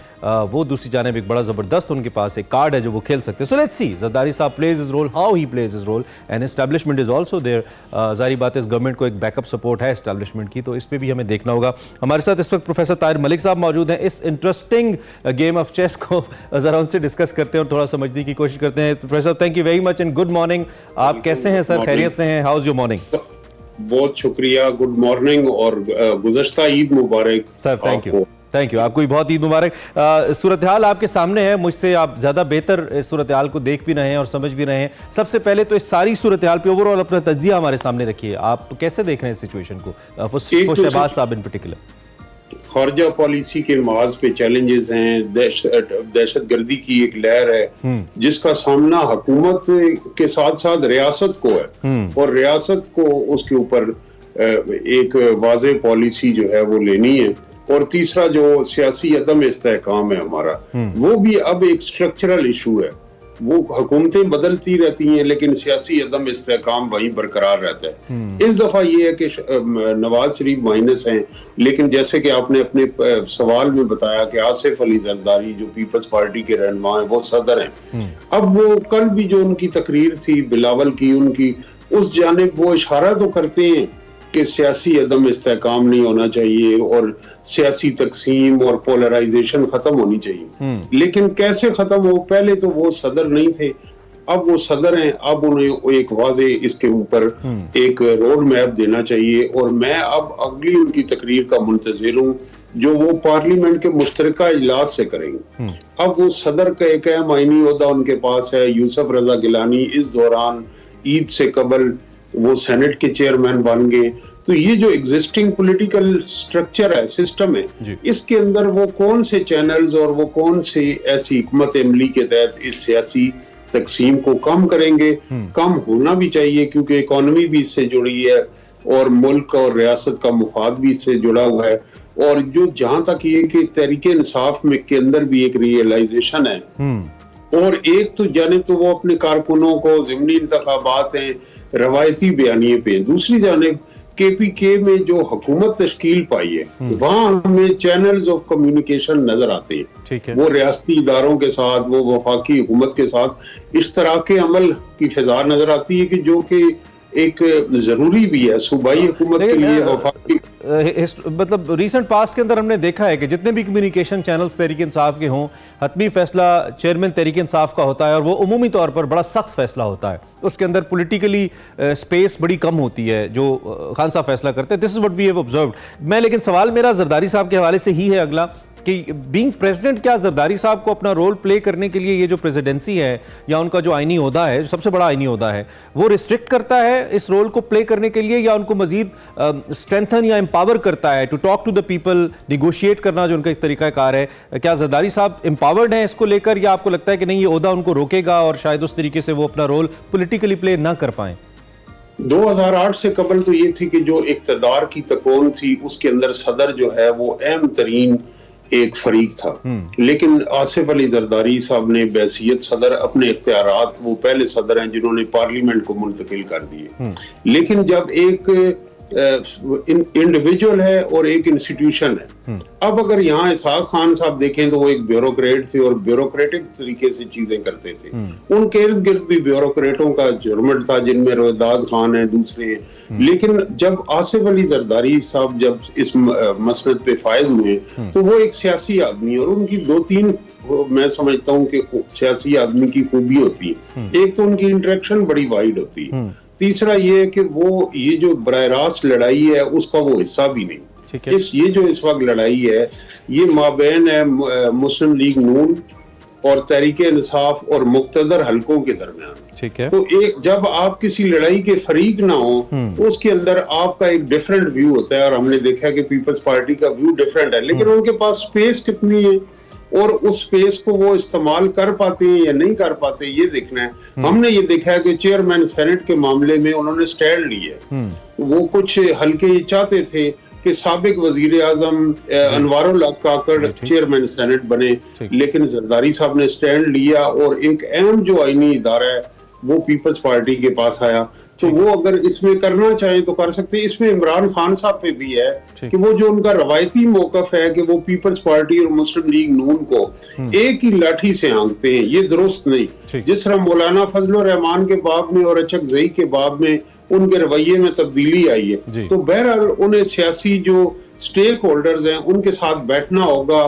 वो दूसरी जानिब एक बड़ा ज़बरदस्त उनके पास एक कार्ड है जो वो खेल सकते हैं। सो लेट्स सी जरदारी साहब plays his role, how he plays his role, and establishment is also there. जारी बात है इस गवर्नमेंट को एक बैकअप सपोर्ट है एस्टैब्लिशमेंट की, तो इस पर भी हमें देखना होगा। हमारे साथ इस वक्त प्रोफेसर ताहिर मलिक साहब मौजूद हैं। इस इंटरेस्टिंग गेम ऑफ चेस को जरा उनसे डिस्कस करते हैं और थोड़ा समझने की कोशिश करते हैं। Professor thank you very much and good morning. आप कैसे हैं सर, खैरियत से हैं? How is your morning? बहुत शुक्रिया, गुड मॉर्निंग और गुज़श्ता ईद मुबारक सर। थैंक यू आपको भी बहुत ईद मुबारक। सूरत हाल आपके सामने है, मुझसे आप ज़्यादा बेहतर इस सूरत हाल को देख भी रहे हैं और समझ भी रहे हैं। सबसे पहले तो इस सारी सूरत हाल पे ओवरऑल अपना तज्जिया हमारे सामने रखिए, आप कैसे देख रहे हैं सिचुएशन को, शहबाज साहब इन पर्टिकुलर? खारजा पॉलिसी के माज पे चैलेंजेस हैं, दहशत गर्दी की एक लहर है जिसका सामना हुकूमत के साथ साथ रियासत को है, और रियासत को उसके ऊपर एक वाज़े पॉलिसी जो है वो लेनी है। और तीसरा जो सियासी अदम इस्तेहकाम है हमारा, वो भी अब एक स्ट्रक्चरल इशू है। वो हुकूमतें बदलती रहती हैं लेकिन सियासी अदम इस्तेहकाम वहीं बरकरार रहता है। इस दफा ये है कि नवाज शरीफ माइनस हैं, लेकिन जैसे कि आपने अपने सवाल में बताया कि आसिफ अली जरदारी जो पीपल्स पार्टी के रहनुमा हैं वो सदर हैं। अब वो कल भी जो उनकी तकरीर थी बिलावल की, उनकी उस जानिब वो इशारा तो करते हैं कि सियासी अदम इस्तेहकाम नहीं होना चाहिए और सियासी तकसीम और पोलराइजेशन खत्म होनी चाहिए, लेकिन कैसे खत्म हो? पहले तो वो सदर नहीं थे, अब वो सदर हैं, अब उन्हें एक वाज़े इसके ऊपर एक रोड मैप देना चाहिए। और मैं अब अगली उनकी तकरीर का मुंतज़िर हूँ जो वो पार्लियामेंट के मुश्तरका इजलास से करेंगे। अब वो सदर का एक अहम आईनी ओहदा उनके पास है। यूसुफ रजा गिलानी इस दौरान ईद से कबल वो सेनेट के चेयरमैन बन गए। तो ये जो एग्जिस्टिंग पॉलिटिकल स्ट्रक्चर है, सिस्टम है, इसके अंदर वो कौन से चैनल्स और वो कौन से ऐसी हिकमत अमली के तहत इस सियासी तकसीम को कम करेंगे? कम होना भी चाहिए क्योंकि इकोनॉमी भी इससे जुड़ी है और मुल्क और रियासत का मुफाद भी इससे जुड़ा हुआ है। और जो जहां तक ये कि तहरीके इंसाफ में के अंदर भी एक रियलाइजेशन है, और एक तो जानिब तो वो अपने कारकुनों को ज़िमनी इंतखाबात हैं, रवायती बयानिए पे, दूसरी जानिब KPK में जो हुकूमत तश्कील पाई है वहाँ हमें चैनल्स ऑफ कम्युनिकेशन नजर आते हैं। वो रियासती इदारों के साथ, वो वफाकी हुकूमत के साथ इश्तराक अमल की फिजा नजर आती है कि जो कि एक जरूरी भी है सूबाई हुकूमत के लिए। वफाकी मतलब रिसेंट पास्ट के अंदर हमने देखा है कि जितने भी कम्युनिकेशन चैनल्स तहरीक इंसाफ के हों, हतमी फैसला चेयरमैन तहरीक इंसाफ का होता है और वो उमूमी तौर पर बड़ा सख्त फैसला होता है। उसके अंदर पॉलिटिकली स्पेस बड़ी कम होती है जो खान साहब फैसला करते हैं। This is what we have observed. मैं लेकिन सवाल मेरा जरदारी साहब के हवाले से ही है अगला कि बीइंग प्रेसिडेंट, क्या जरदारी साहब को अपना रोल प्ले करने के लिए ये जो प्रेसिडेंसी है या उनका जो आईनी ओहदा है, जो सबसे बड़ा आईनी ओहदा है, वो रिस्ट्रिक्ट करता है इस रोल को प्ले करने के लिए, या उनको मजीद स्ट्रेंथन या एम्पावर करता है to talk to the people, negotiate करना जो उनका एक तरीकाकार है? क्या जरदारी साहब एम्पावर्ड हैं इसको लेकर, या आपको लगता है कि नहीं ये ओहदा उनको रोकेगा और शायद उस तरीके से वो अपना रोल पोलिटिकली प्ले ना कर पाए? 2008 से कबल तो ये थी कि जो इक़्तिदार की तकोन थी उसके अंदर सदर जो है वो अहम तरीन एक फरीक था, लेकिन आसिफ अली जरदारी साहब ने बैसियत सदर अपने इख्तियारात, वो पहले सदर हैं जिन्होंने पार्लियामेंट को मुंतकिल कर दिए। लेकिन जब एक इंडिविजुअल है और एक इंस्टीट्यूशन है, अब अगर यहाँ इसहाक खान साहब देखें तो वो एक ब्यूरोक्रेट थे और ब्यूरोक्रेटिक तरीके से चीजें करते थे। उनके इर्द गिर्द भी ब्यूरोक्रेटों का जुर्मट था जिनमें रोहिदाद खान है, दूसरे हैं। लेकिन जब आसिफ अली जरदारी साहब जब इस मसनद पे फायज हुए तो वो एक सियासी आदमी, और उनकी दो तीन मैं समझता हूँ कि सियासी आदमी की खूबी होती है। एक तो उनकी इंटरेक्शन बड़ी वाइड होती है, तीसरा ये है कि वो ये जो बराह रास्त लड़ाई है उसका वो हिस्सा भी नहीं। ये जो इस वक्त लड़ाई है ये माबैन है मुस्लिम लीग नून और तहरीक इंसाफ और मुक्तदर हलकों के दरमियान। ठीक है। तो एक जब आप किसी लड़ाई के फरीक ना हो तो उसके अंदर आपका एक डिफरेंट व्यू होता है, और हमने देखा कि पीपल्स पार्टी का व्यू डिफरेंट है, लेकिन उनके पास स्पेस कितनी है और उस स्पेस को वो इस्तेमाल कर पाते हैं या नहीं कर पाते ये देखना है। हमने ये देखा है कि चेयरमैन सेनेट के मामले में उन्होंने स्टैंड लिया। वो कुछ हल्के चाहते थे कि साबिक वजीर आजम अनवारुल हक काकड़ चेयरमैन सेनेट बने, लेकिन जरदारी साहब ने स्टैंड लिया और एक अहम जो आईनी इदारा है वो पीपल्स पार्टी के पास आया। तो वो अगर इसमें करना चाहे तो कर सकते हैं। इसमें इमरान खान साहब पे भी है कि वो जो उनका रवायती मौकफ है कि वो पीपल्स पार्टी और मुस्लिम लीग नून को एक ही लाठी से आंकते हैं, ये दुरुस्त नहीं। जिस तरह मौलाना फजलुर रहमान के बाब में और अचक ज़ई के बाब में उनके रवैये में तब्दीली आई है, तो बहरहाल उन्हें सियासी जो स्टेक होल्डर्स हैं उनके साथ बैठना होगा,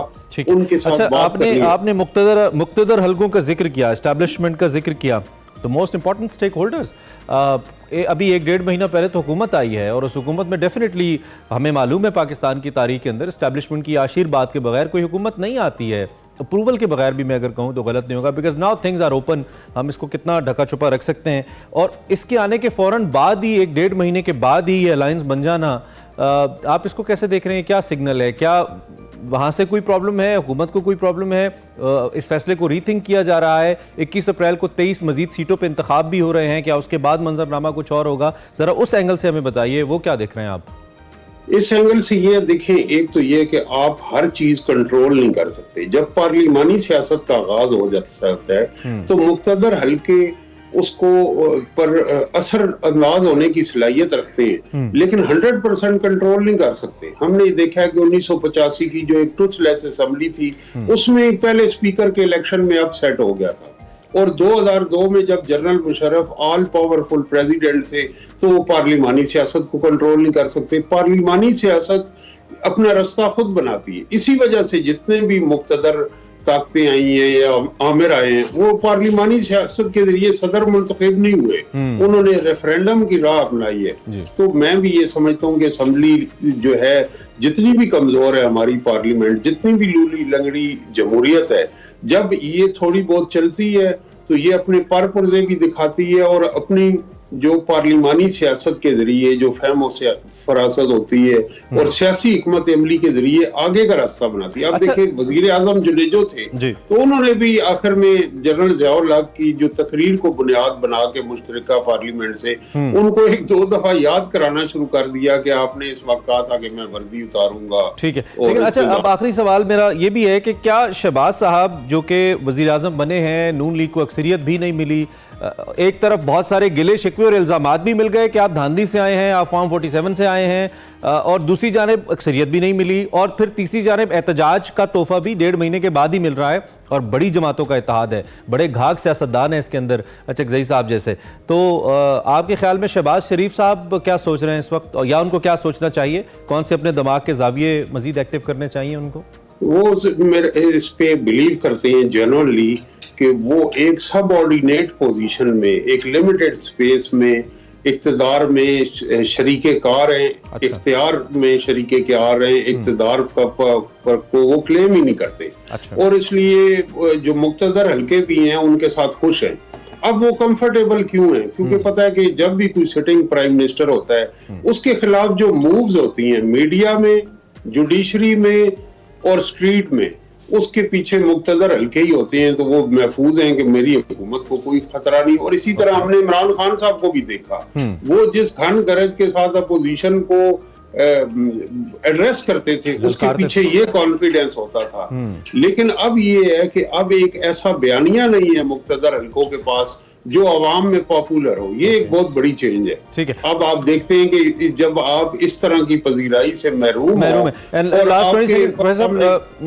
उनके साथ बात करनी है। आपने मुक्तदर हलकों का जिक्र किया, एस्टैब्लिशमेंट का जिक्र किया, तो मोस्ट इंपॉर्टेंट स्टेक होल्डर्स, अभी 1-1.5 महीना पहले तो हुकूमत आई है और उस हुकूमत में डेफिनेटली हमें मालूम है पाकिस्तान की तारीख के अंदर इस्टेब्लिशमेंट की आशीर्वाद के बगैर कोई हुकूमत नहीं आती है, अप्रूवल के बगैर भी मैं अगर कहूँ तो गलत नहीं होगा, because now things are open, हम इसको कितना ढका छुपा रख सकते हैं। और इसके आने के फ़ौरन बाद ही 1-1.5 महीने के बाद ही ये अलायंस बन जाना, आप इसको कैसे देख रहे हैं? क्या सिग्नल है? क्या वहाँ से कोई प्रॉब्लम है, हुकूमत को कोई प्रॉब्लम है, इस फैसले को रीथिंक किया जा रहा है? 21 अप्रैल को 23 मजीद सीटों पे इंतखाब भी हो रहे हैं, क्या उसके बाद मंजरनामा कुछ और होगा? ज़रा उस एंगल से हमें बताइए, वो क्या देख रहे हैं आप? इस एंगल से ये देखें, एक तो ये कि आप हर चीज कंट्रोल नहीं कर सकते। जब पार्लिमानी सियासत का आगाज हो जाता है तो मुक्तदर हल्के उसको पर असर अंदाज होने की सलाहियत रखते हैं, लेकिन 100% कंट्रोल नहीं कर सकते। हमने देखा है कि 1985 की जो एक टूथलेस असेंबली थी, उसमें पहले स्पीकर के इलेक्शन में अपसेट हो गया था, और 2002 में जब general Musharraf all powerful president थे तो वो पार्लिमानी सियासत को कंट्रोल नहीं कर सकते। पार्लिमानी सियासत अपना रास्ता खुद बनाती है। इसी वजह से जितने भी मुक्तदर ताकतें आई हैं या आमिर आए हैं, वो पार्लिमानी सियासत के जरिए सदर मुंतखब नहीं हुए, उन्होंने रेफरेंडम की राह अपनाई है। तो मैं भी ये समझता हूँ कि असेंबली जो है जितनी भी कमजोर है, हमारी पार्लियामेंट जितनी भी लूली लंगड़ी जमहूरियत है, जब ये थोड़ी बहुत चलती है तो ये अपने परपुर्जे भी दिखाती है और अपनी जो पार्लिमानी सियासत के जरिए जो फहम और फरासत होती है और सियासी हिकमत अमली के जरिए आगे का रास्ता बनाती है। आप देखिए वजीर आजम जुनेजो थे तो उन्होंने भी आखिर में जनरल ज़ियाउल हक की जो तकरीर को बुनियाद बना के मुश्तरका पार्लियामेंट से उनको 1-2 दफा याद कराना शुरू कर दिया कि आपने इस वक्त कहा था कि मैं वर्दी उतारूंगा। ठीक है, लेकिन अच्छा अब आखिरी सवाल मेरा ये भी है कि क्या शहबाज साहब जो कि वजीर आजम बने हैं, नून लीग को अक्सरियत भी नहीं मिली, एक तरफ बहुत सारे गिले शिकवे और इल्जामात भी मिल गए कि आप धांधली से आए हैं, आप फॉर्म 47 से आए हैं, और दूसरी जानिब अक्सरियत भी नहीं मिली, और फिर तीसरी जानिब एहतजाज का तोहफा भी 1.5 महीने के बाद ही मिल रहा है, और बड़ी जमातों का इत्तेहाद है, बड़े घाघ सियासतदान है इसके अंदर, चकजई साहब जैसे। तो आपके ख्याल में शहबाज शरीफ साहब क्या सोच रहे हैं इस वक्त, या उनको क्या सोचना चाहिए? कौन से अपने दिमाग के जाविये मजीद एक्टिव करने चाहिए उनको? वो मेरे इस पे बिलीव करते हैं जनरली कि वो एक सब ऑर्डिनेट पोजीशन में, एक लिमिटेड स्पेस में, इक्तदार में शरीके कार हैं, इख्तियार में शरीके कार हैं, इक्तदार पर को वो क्लेम ही नहीं करते। और इसलिए जो मुक्तदर हल्के भी हैं उनके साथ खुश हैं। अब वो कंफर्टेबल क्यों हैं? क्योंकि पता है कि जब भी कोई सिटिंग प्राइम मिनिस्टर होता है उसके खिलाफ जो मूव्स होती हैं मीडिया में, जुडिशरी में और स्ट्रीट में, उसके पीछे मुक्तदर हल्के ही होते हैं, तो वो महफूज हैं कि मेरी हुकूमत को कोई खतरा नहीं। और इसी तरह हमने इमरान खान साहब को भी देखा, वो जिस घन गरज के साथ अपोजिशन को एड्रेस करते थे उसके पीछे ये कॉन्फिडेंस होता था। लेकिन अब ये है कि अब एक ऐसा बयानिया नहीं है मुक्तदर हल्कों के पास जो अवाम में पॉपुलर हो। ये एक बहुत बड़ी चेंज है। ठीक है, अब आप देखते हैं कि जब आप इस तरह की पजीराई से महरूम है।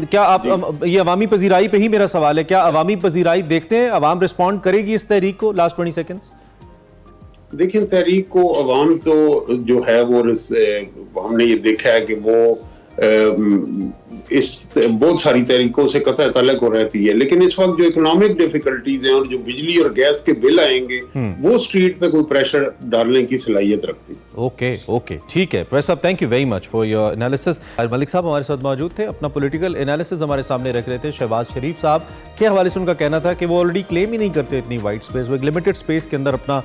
क्या आप ये अवामी पजीराई पे ही मेरा सवाल है, क्या अवामी पजीराई देखते हैं अवाम रिस्पॉन्ड करेगी इस तहरीक को? Last 20 seconds. देखिए, तहरीक को अवाम तो जो है वो हमने ये देखा है कि वो इस बहुत सारी तरीकों से कतई तल्लुक हो रहती है, लेकिन इस वक्त जो इकोनॉमिक डिफिकल्टीज हैं और जो बिजली और गैस के बिल आएंगे वो स्ट्रीट पे कोई प्रेशर डालने की सलाहियत रखती है। ओके, ठीक है। प्रेस साहब, thank you very much for your analysis. Malik साहब हमारे साथ मौजूद थे, अपना पॉलिटिकल एनालिसिस हमारे सामने रख रहे थे। शहबाज शरीफ साहब के हवाले से उनका कहना था कि वो ऑलरेडी क्लेम ही नहीं करते इतनी वाइड स्पेस, वो एक लिमिटेड स्पेस के अंदर अपना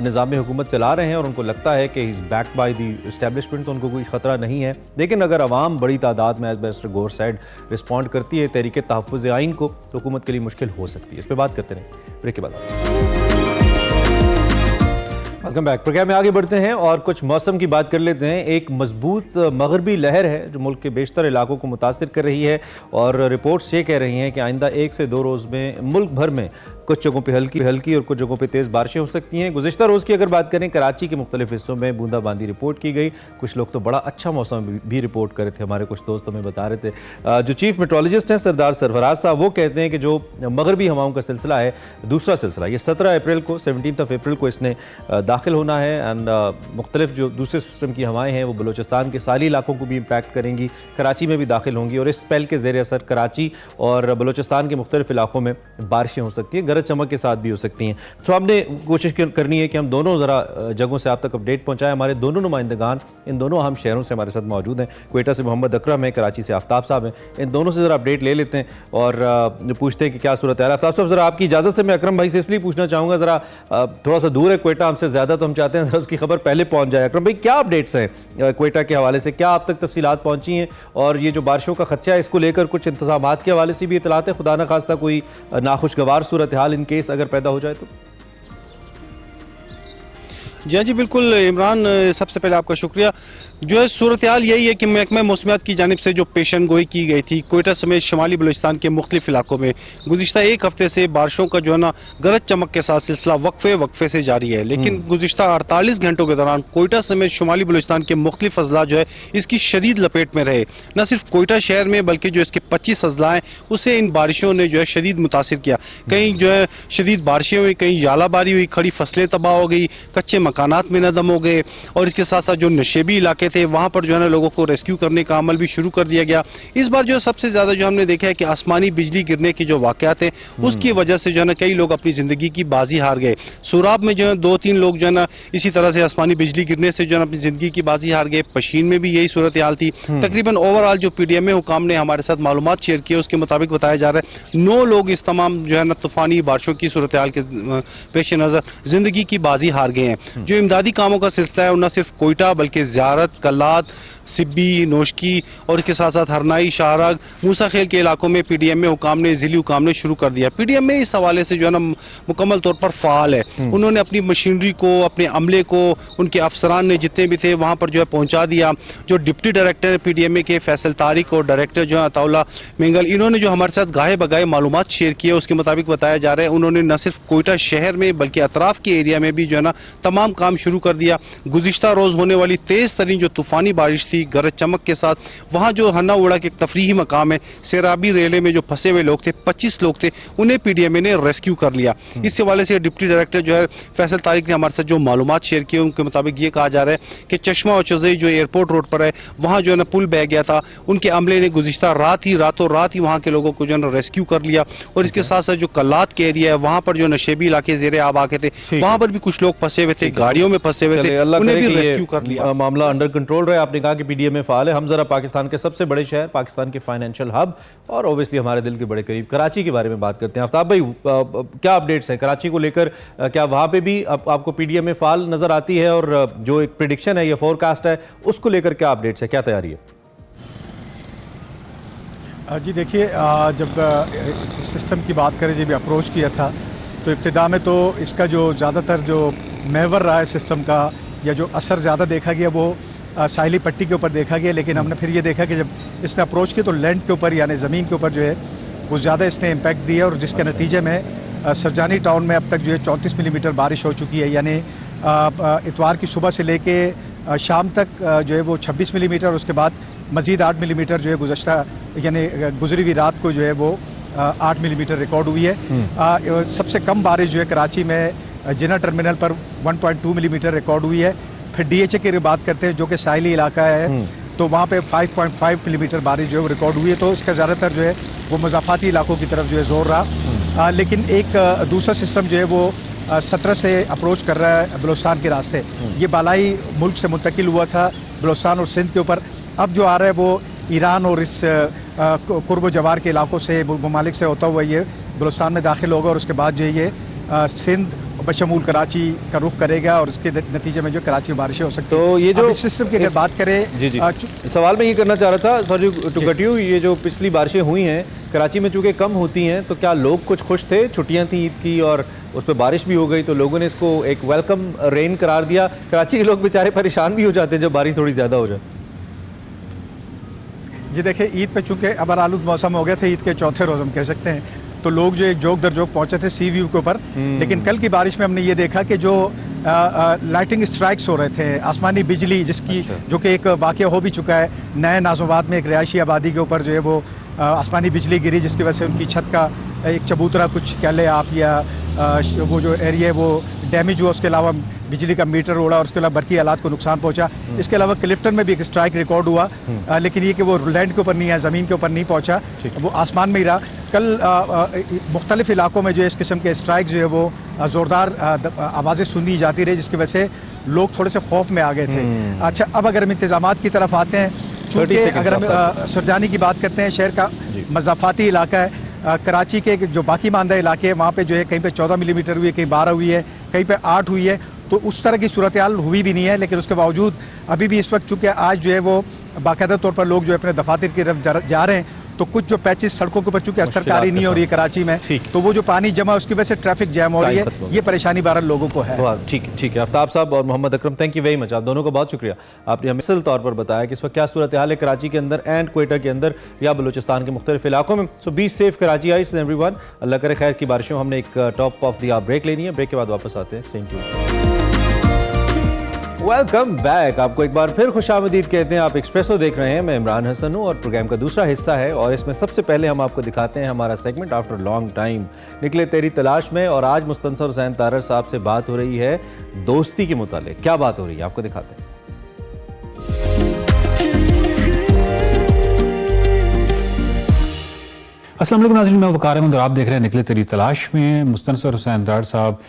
निज़ाम हुकूमत चला रहे हैं और उनको लगता है कि is backed by the establishment, तो उनको कोई खतरा नहीं है। लेकिन अगर अवाम बड़ी तादाद में, एज मिस्टर गौर साइड, रिस्पॉन्ड करती है तहरीके तहफ़्फ़ुज़ आइन को, तो हुकूमत के लिए मुश्किल हो सकती है। इस पर बात करते रहें ब्रेक के बाद। Welcome back. प्रोग्राम में आगे बढ़ते हैं और कुछ मौसम की बात कर लेते हैं। एक मजबूत मगरबी लहर है जो मुल्क के बेशतर इलाकों को मुतासिर कर रही है और रिपोर्ट्स ये कह रही हैं कि आइंदा 1 से 2 रोज़ में मुल्क भर में कुछ जगहों पे हल्की और कुछ जगहों पे तेज़ बारिशें हो सकती हैं। गुज़िश्ता रोज़ की अगर बात करें, कराची के मुख्तलिफ हिस्सों में बूंदाबांदी रिपोर्ट की गई। कुछ लोग तो बड़ा अच्छा मौसम भी रिपोर्ट कर रहे थे, हमारे कुछ दोस्त हमें बता रहे थे। जो चीफ मेट्रोलॉजिस्ट हैं सरदार सरफराज साहब, वो कहते हैं कि जो मगरबी हवाओं का सिलसिला है, दूसरा सिलसिला, ये 17 अप्रैल को 17 अप्रैल को इसने दाखिल होना है एंड मुख्तलिफ जो दूसरे सिस्टम की हवाएं हैं वो बलूचिस्तान के सारी इलाकों को भी इम्पैक्ट करेंगी, कराची में भी दाखिल होंगी और इस स्पेल के ज़ेर असर कराची और बलूचिस्तान के मुख्तलिफ इलाकों में बारिशें हो सकती हैं, गरज चमक के साथ भी हो सकती हैं। तो हमने कोशिश करनी है कि हम दोनों ज़रा जगहों से आप तक अपडेट पहुँचाएँ। हमारे दोनों नुमाइंदगान इन दोनों अहम शहरों से हमारे साथ मौजूद हैं। क्वेटा से मोहम्मद अकरम है, कराची से आफ्ताब साहब हैं। इन दोनों से ज़रा अपडेट ले लेते हैं और पूछते हैं कि क्या सूरत है। आफ्ताब साहब, ज़रा आपकी इजाज़त से मैं अकरम भाई से इसलिए पूछना चाहूँगा, ज़रा थोड़ा सा दूर है क्वेटा हमसे ज़्यादा, तो हम चाहते हैं उसकी खबर पहले पहुँच जाए। अकरम भाई, क्या अपडेट्स हैं क्वेटा के हवाले से, क्या आप तक तफसीलात पहुँची हैं और ये जो बारिशों का खदशा है इसको लेकर कुछ इंतजामात के हवाले से भी इतलात है, खुदा न खास्ता कोई नाखुशगवार सूरत हाल इन केस अगर पैदा हो जाए तो? जी बिल्कुल इमरान, सबसे पहले आपका शुक्रिया। जो है सूरत हाल यही है कि महकमा मौसमियात की जानिब से जो पेशन गोई की गई थी क्वेटा समेत शुमाली बलूचिस्तान के मुख्तलिफ इलाकों में गुज़िश्ता एक हफ्ते से बारिशों का जो है ना गरज चमक के साथ सिलसिला वक्फे से जारी है, लेकिन गुज़िश्ता 48 घंटों के दौरान क्वेटा समेत शुमाली बलूचिस्तान के मुख्तलिफ अजला जो है इसकी शदीद लपेट में रहे। न सिर्फ क्वेटा शहर में बल्कि जो इसके 25 अजला हैं उसे इन बारिशों ने जो है शदीद मुतासिर किया। कहीं जो है शदीद बारिशें हुई, कहीं यालाबारी हुई, खड़ी फसलें तबाह हो गई, कच्चे मकानात में नदम हो गए और इसके साथ साथ जो नशेबी इलाके थे वहां पर जो है ना लोगों को रेस्क्यू करने का अमल भी शुरू कर दिया गया। इस बार जो सबसे ज्यादा जो हमने देखा है कि आसमानी बिजली गिरने की जो वाकयात है उसकी वजह से जो है ना कई लोग अपनी जिंदगी की बाजी हार गए। सूराब में जो है 2-3 लोग जो है ना इसी तरह से आसमानी बिजली गिरने से जो है अपनी जिंदगी की बाजी हार गए। पशीन में भी यही सूरत हाल थी। तकरीबन ओवरऑल जो पीडीएमए हुकाम ने हमारे साथ मालूमात शेयर किए उसके मुताबिक बताया जा रहा है 9 लोग इस तमाम जो है ना तूफानी बारिशों की सूरत हाल के पेश नजर जिंदगी की बाजी हार गए हैं। जो इमदादी कामों का सिलसिला है न सिर्फ कोयटा बल्कि ज़ियारत, कल्लात, सिब्बी, नोशकी और इसके साथ साथ हरनाई, शाहराग, मूसा खेल के इलाकों में पीडीएमए हुकाम ने ज़िली हुकाम ने शुरू कर दिया। पीडीएमए इस हवाले से जो है ना मुकम्मल तौर पर फ़ाल है। उन्होंने अपनी मशीनरी को, अपने अमले को, उनके अफसरान ने जितने भी थे वहाँ पर जो है पहुँचा दिया। जो डिप्टी डायरेक्टर पीडीएमए के फैसल तारिक और डायरेक्टर जो है अताउल्ला मिंगल, इन्होंने जो हमारे साथ गाहे बगाहे मालूमात शेयर किए उसके मुताबिक बताया जा रहा है उन्होंने न सिर्फ कोयटा शहर में बल्कि अतराफ के एरिया में भी जो है ना तमाम काम शुरू कर दिया। गुज़िश्ता रोज़ होने वाली तेज़ तरीन जो तूफ़ानी बारिश थी गरज चमक के साथ, वहां जो हन्ना उड़ा के एक तफरीही मकाम है सेराबी रेले में जो फंसे हुए लोग थे 25 लोग थे उन्हें पीडीएमए ने रेस्क्यू कर लिया। इस हवाले से डिप्टी डायरेक्टर जो है फैसल तारिक ने हमारे साथ जो मालूमात शेयर किए उनके मुताबिक ये कहा जा रहा है कि चश्मा और चौधरी जो एयरपोर्ट रोड पर है वहां जो है ना पुल बह गया था। उनके अमले ने गुज़िश्ता रातों रात ही वहां के लोगों को जो है ना रेस्क्यू कर लिया। और इसके साथ साथ जो कल्लात के एरिया है वहां पर जो नशेबी इलाके ज़ेरे आब आके थे वहां पर भी कुछ लोग फंसे हुए थे, गाड़ियों में फंसे हुए थे, उन्हें भी रेस्क्यू कर लिया। मामला अंडर कंट्रोल रहा है। आपने कहा कि पीडीएमए फाल है। हम जरा पाकिस्तान के सबसे बड़े शहर, पाकिस्तान के फाइनेंशियल हब और ओब्वियसली हमारे दिल के बड़े करीब कराची के बारे में बात करते हैं। आफ्ताब भाई, क्या अपडेट्स हैं कराची को लेकर? क्या वहां पे भी आपको पीडीएमए फाल नजर आती है और जो एक प्रेडिक्शन है या फोरकास्ट है उसको लेकर क्या अपडेट्स है, क्या तैयारी है? जी देखिए, जब सिस्टम की बात करें, जब अप्रोच किया था तो इब्तिदा में तो इसका जो ज़्यादातर जो महवर रहा है सिस्टम का या जो असर ज़्यादा देखा गया वो साहिली पट्टी के ऊपर देखा गया। लेकिन हमने फिर ये देखा कि जब इसने अप्रोच किया तो लैंड के ऊपर यानी ज़मीन के ऊपर जो है वो ज़्यादा इसने इम्पैक्ट दिया और जिसके नतीजे में सरजानी टाउन में अब तक जो है 34 मिलीमीटर बारिश हो चुकी है। यानी इतवार की सुबह से लेके शाम तक जो है वो 26 मिलीमीटर और उसके बाद मज़ीद 8 मिलीमीटर जो है गुज़श्ता यानी गुजरी हुई रात को जो है वो 8 मिलीमीटर रिकॉर्ड हुई है। सबसे कम बारिश जो है कराची में जिना टर्मिनल पर 1.2 मिलीमीटर रिकॉर्ड हुई है। फिर डीएचए की बात करते हैं जो कि साहिली इलाका है तो वहाँ पे 5.5 मिलीमीटर बारिश जो है वो रिकॉर्ड हुई है। तो इसका ज़्यादातर जो है वो मज़ाफ़ाती इलाकों की तरफ जो है जोर रहा। लेकिन एक दूसरा सिस्टम जो है वो 17 से अप्रोच कर रहा है बलूचिस्तान के रास्ते। ये बालाई मुल्क से मुंतकिल हुआ था बलूचिस्तान और सिंध के ऊपर। अब जो आ रहा है वो ईरान और इस कुर्ब जवार के इलाकों से ममालिक से होता हुआ ये बलूचिस्तान में दाखिल होगा और उसके बाद जो ये सिंध बशमूल कराची का रुख करेगा और इसके नतीजे में जो कराची में बारिशें हो सकती हैं। तो ये जो सिस्टम की अगर बात करें, जी सवाल मैं ये करना चाह रहा था, सॉरी टू कट यू, ये जो पिछली बारिशें हुई हैं कराची में चूंकि कम होती हैं तो क्या लोग कुछ खुश थे? छुट्टियां थी ईद की और उस पर बारिश भी हो गई तो लोगों ने इसको एक वेलकम रेन करार दिया। कराची के लोग बेचारे परेशान भी हो जाते हैं जब बारिश थोड़ी ज्यादा हो जाए। जी देखिए, ईद पे चूंकि अबर आलूद मौसम हो गए थे, ईद के चौथे रोज हम कह सकते हैं, तो लोग जो एक जोक दर जोक पहुंचे थे सी व्यू के ऊपर। लेकिन कल की बारिश में हमने ये देखा कि जो लाइटिंग स्ट्राइक्स हो रहे थे, आसमानी बिजली जिसकी जो कि एक वाकया हो भी चुका है, नए नाजोबाद में एक रिहायशी आबादी के ऊपर जो है वो आसमानी बिजली गिरी जिसकी वजह से उनकी छत का एक चबूतरा कुछ कह ले आप या वो जो एरिया है वो डैमेज हुआ, उसके अलावा बिजली का मीटर उड़ा और उसके अलावा बरकी आलात को नुकसान पहुंचा। इसके अलावा क्लिफ्टन में भी एक स्ट्राइक रिकॉर्ड हुआ, लेकिन ये कि वो लैंड के ऊपर नहीं है, ज़मीन के ऊपर नहीं पहुंचा, वो आसमान में ही रहा। कल मुख्तलिफ इलाकों में जो इस किस्म के स्ट्राइक जो है वो ज़ोरदार आवाज़ें सुनी जाती रही, जिसकी वजह से लोग थोड़े से खौफ में आ गए थे। अच्छा, अब अगर हम इंतजामात की तरफ आते हैं, क्योंकि अगर हम सुरजानी की बात करते हैं, शहर का मज़ाफ़ाती इलाका है। कराची के जो बाकी मानदा इलाके हैं वहाँ पे जो है कहीं पे 14 मिलीमीटर हुई है, कहीं 12 हुई है, कहीं पे 8 हुई है, तो उस तरह की सूरत हाल हुई भी नहीं है। लेकिन उसके बावजूद अभी भी इस वक्त चूँकि आज जो है वो बाकायदा तौर पर लोग जो अपने दफातर की तरफ जा रहे हैं, तो कुछ जो पैचेस सड़कों के ऊपर चूँकि असरकारी नहीं हो रही है कराची में, तो वो जो पानी जमा उसकी वजह से ट्रैफिक जैम हो रही है, ये परेशानी बहरहाल लोगों को है। ठीक है आफ्ताब साहब और Mohammad Akram, thank you very much, आप दोनों को बहुत शुक्रिया। आपने हमें मिसल तौर पर बताया कि इस वक्त क्या सूरत हाल है कराची के अंदर एंड क्वेटा के अंदर या बलूचिस्तान के मुख्तलिफ इलाकों में। So be safe Karachiites everyone, Allah करे खैर की बारिशों। हमने एक टॉप ऑफ द ब्रेक लेनी है, ब्रेक के बाद वापस आते हैं। Same to you, welcome back. आपको एक बार फिर खुशामदीद कहते हैं। आप एक्सप्रेसो देख रहे हैं, मैं इमरान हसन हूं और प्रोग्राम का दूसरा हिस्सा है, और इसमें सबसे पहले हम आपको दिखाते हैं हमारा सेगमेंट आफ्टर लॉन्ग टाइम, निकले तेरी तलाश में। और आज मुस्तनसर हुसैन तारर साहब से बात हो रही है दोस्ती के मुतालिक। क्या बात हो रही है आपको दिखाते हैं। अस्सलाम वालेकुम नाज़रीन, मैं वकार अहमद और आप देख रहे हैं निकले तेरी तलाश में। मुस्तनसर हुसैन तारर साहब